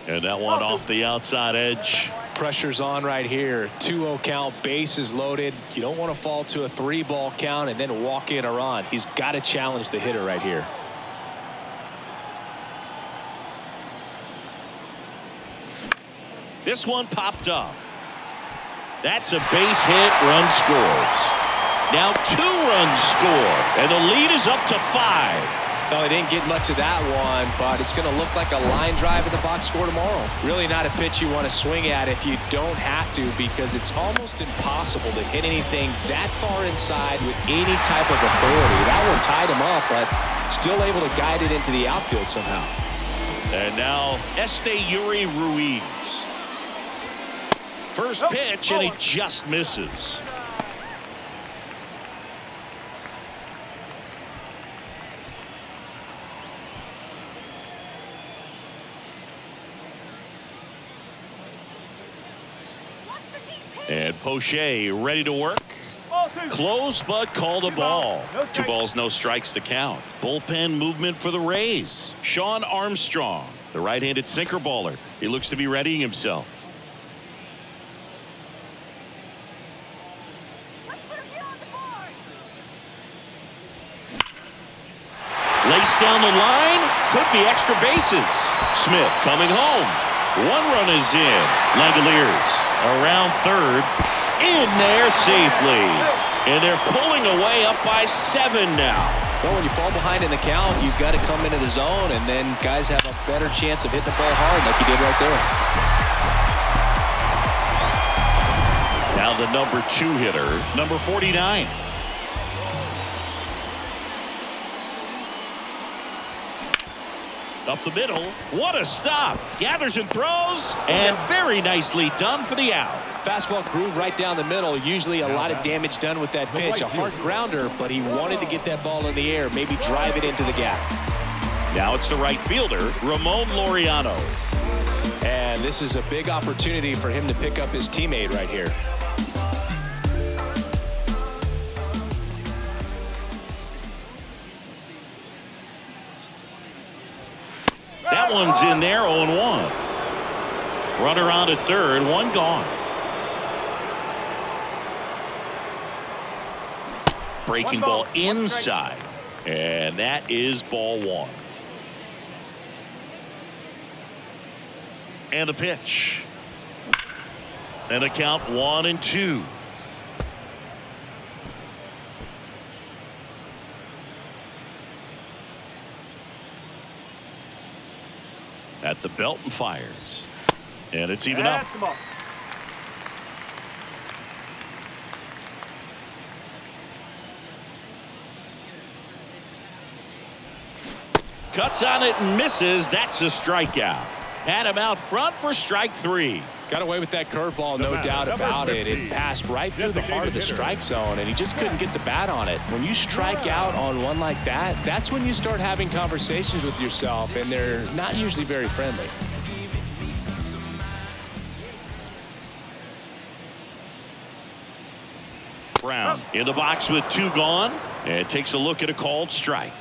go. And that one off the outside edge. Pressure's on right here. 2-0 count, bases loaded. You don't want to fall to a 3-ball count and then walk in a run. He's got to challenge the hitter right here. This one popped up. That's a base hit, run scores. Now 2 runs score, and the lead is up to 5. No, he didn't get much of that one, but it's going to look like a line drive in the box score tomorrow. Really not a pitch you want to swing at if you don't have to, because it's almost impossible to hit anything that far inside with any type of authority. That one tied him up, but still able to guide it into the outfield somehow. And now Yuri Ruiz. First pitch, and he just misses. And Poche ready to work. Close, but called a ball. 2 balls, no strikes to count. Bullpen movement for the Rays. Sean Armstrong, the right-handed sinker baller. He looks to be readying himself. Laced down the line. Could be extra bases. Smith coming home. One run is in. Langoliers around third. In there safely. And they're pulling away up by 7 now. Well, when you fall behind in the count, you've got to come into the zone, and then guys have a better chance of hitting the ball hard like you did right there. Now the number 2 hitter, number 49. Up the middle. What a stop. Gathers and throws. And very nicely done for the out. Fastball groove right down the middle. Usually a lot of damage done with that pitch. A hard grounder, but he wanted to get that ball in the air. Maybe drive it into the gap. Now it's the right fielder, Ramon Laureano. And this is a big opportunity for him to pick up his teammate right here. That one's in there, 0-1. Runner on at third, one gone. Breaking ball inside. And that is ball 1. And the pitch. And a count 1-2. At the belt and fires. And it's even up. Cuts on it and misses. That's a strikeout. Had him out front for strike 3. Got away with that curveball, no doubt about it. It passed right through the heart of the strike zone, and he just couldn't get the bat on it. When you strike out on one like that, that's when you start having conversations with yourself, and they're not usually very friendly. Brown in the box with 2 gone, and takes a look at a called strike.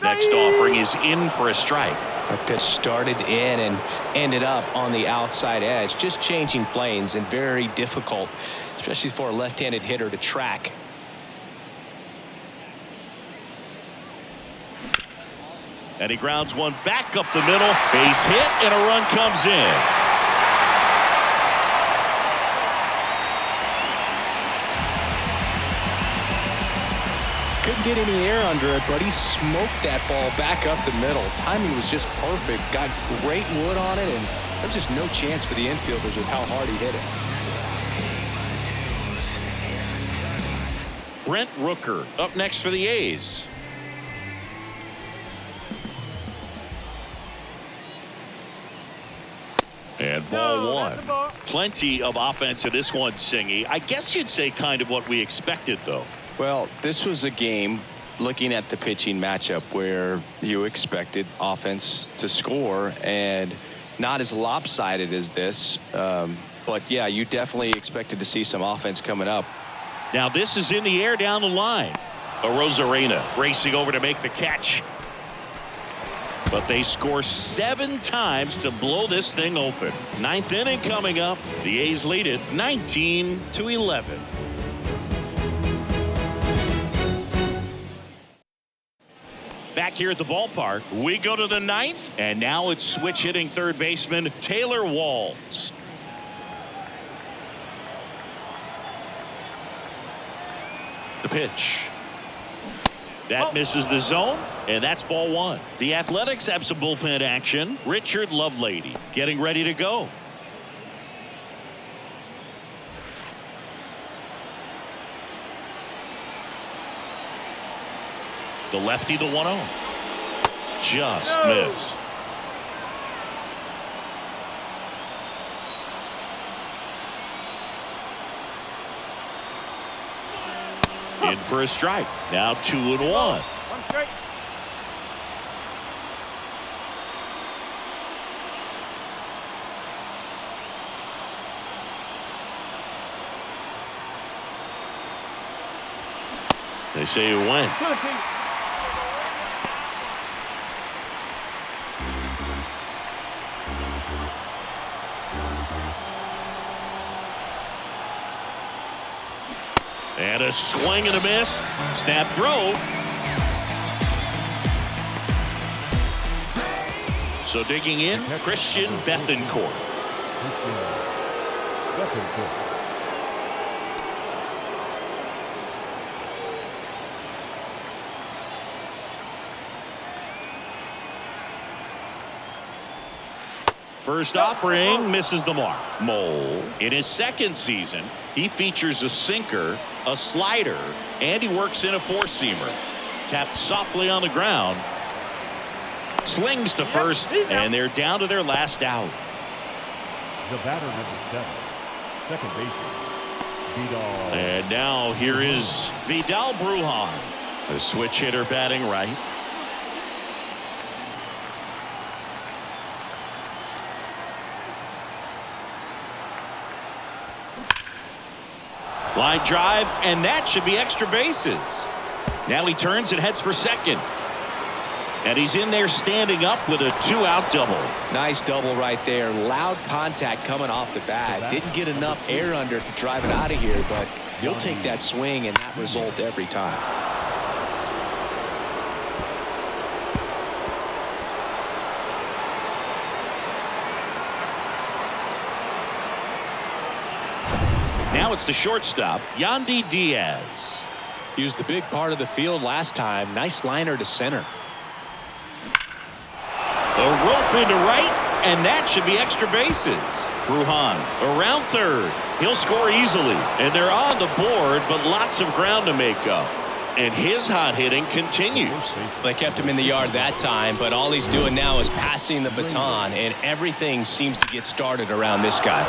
Next offering is in for a strike. That pitch started in and ended up on the outside edge, just changing planes, and very difficult, especially for a left-handed hitter to track. And he grounds one back up the middle. Base hit, and a run comes in. Couldn't get any air under it, but he smoked that ball back up the middle. Timing was just perfect. Got great wood on it, and there's just no chance for the infielders with how hard he hit it. Brent Rooker up next for the A's. And ball 1. Plenty of offense in this one, Singy. I guess you'd say kind of what we expected, though. Well, this was a game, looking at the pitching matchup, where you expected offense to score, and not as lopsided as this. But, yeah, you definitely expected to see some offense coming up. Now this is in the air down the line. Rosarena racing over to make the catch. But they score 7 times to blow this thing open. 9th inning coming up. The A's lead it 19-11. Back here at the ballpark, we go to the 9th, and now it's switch hitting third baseman Taylor Walls. The pitch. That misses the zone, and that's ball 1. The Athletics have some bullpen action. Richard Lovelady getting ready to go. The lefty, the 1-0. Just missed. In for a strike. Now 2-1. One strike. They say it went. And a swing and a miss. Snap throw. So digging in, Christian Bethancourt. First offering misses the mark. Mole, in his second season, he features a sinker, a slider, and he works in a four-seamer. Tapped softly on the ground. Slings to first, and they're down to their last out. The batter number 7, second baseman, Vidal. And now here is Vidal Brujan, the switch hitter batting right. Line drive, and that should be extra bases. Now he turns and heads for second. And he's in there standing up with a 2-out double. Nice double right there. Loud contact coming off the bat. Didn't get enough air under to drive it out of here, but you'll take that swing and that result every time. Now it's the shortstop, Yandy Diaz. He was the big part of the field last time. Nice liner to center. A rope into right, and that should be extra bases. Brujan around third. He'll score easily, and they're on the board, but lots of ground to make up. And his hot hitting continues. They kept him in the yard that time, but all he's doing now is passing the baton, and everything seems to get started around this guy.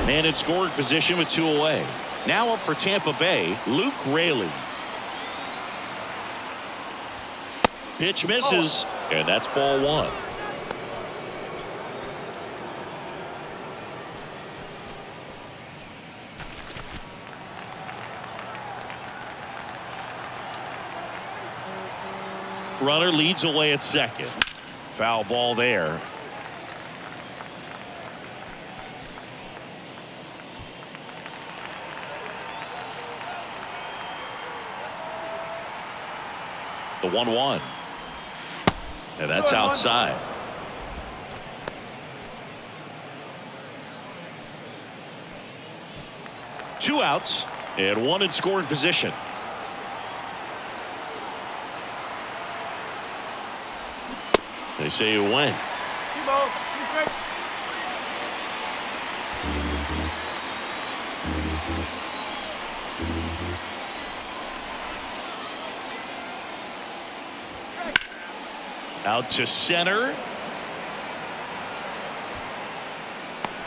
And in scoring position with 2 away. Now up for Tampa Bay, Luke Raley. Pitch misses, and that's ball 1. Runner leads away at second. Foul ball there. The 1-1. And that's outside. Two outs and one in scoring position. They say you win. Out to center.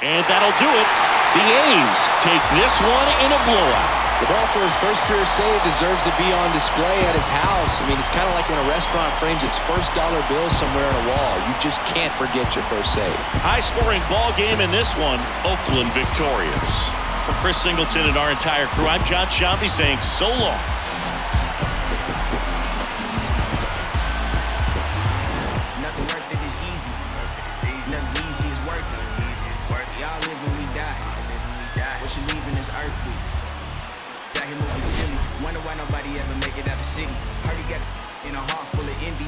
And that'll do it. The A's take this one in a blowout. The ball for his first career save deserves to be on display at his house. I mean, it's kind of like when a restaurant frames its first dollar bill somewhere on a wall. You just can't forget your first save. High-scoring ball game in this one. Oakland victorious. For Chris Singleton and our entire crew, I'm John Shambi saying so long. Nothing worth it is easy. Nothing easy is worth it. Y'all live when we die. What you leaving is earthly. Got him moving silly. Wonder why nobody ever make it out the city. Heard he got in a heart full of envy.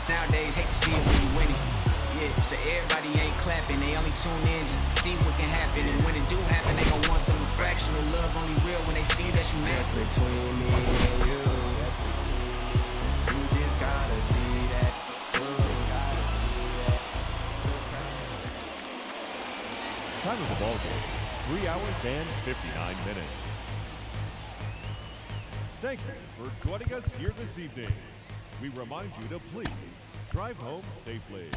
Nowadays hate to see it when you winning. Yeah, so everybody ain't clapping. They only tune in just to see what can happen. And when it do happen, they gon' want them a fraction of love. Only real when they see that you mad. Just between me and you. Just between me. You just gotta see that. Time of the ball game, 3 hours and 59 minutes. Thank you for joining us here this evening. We remind you to please drive home safely.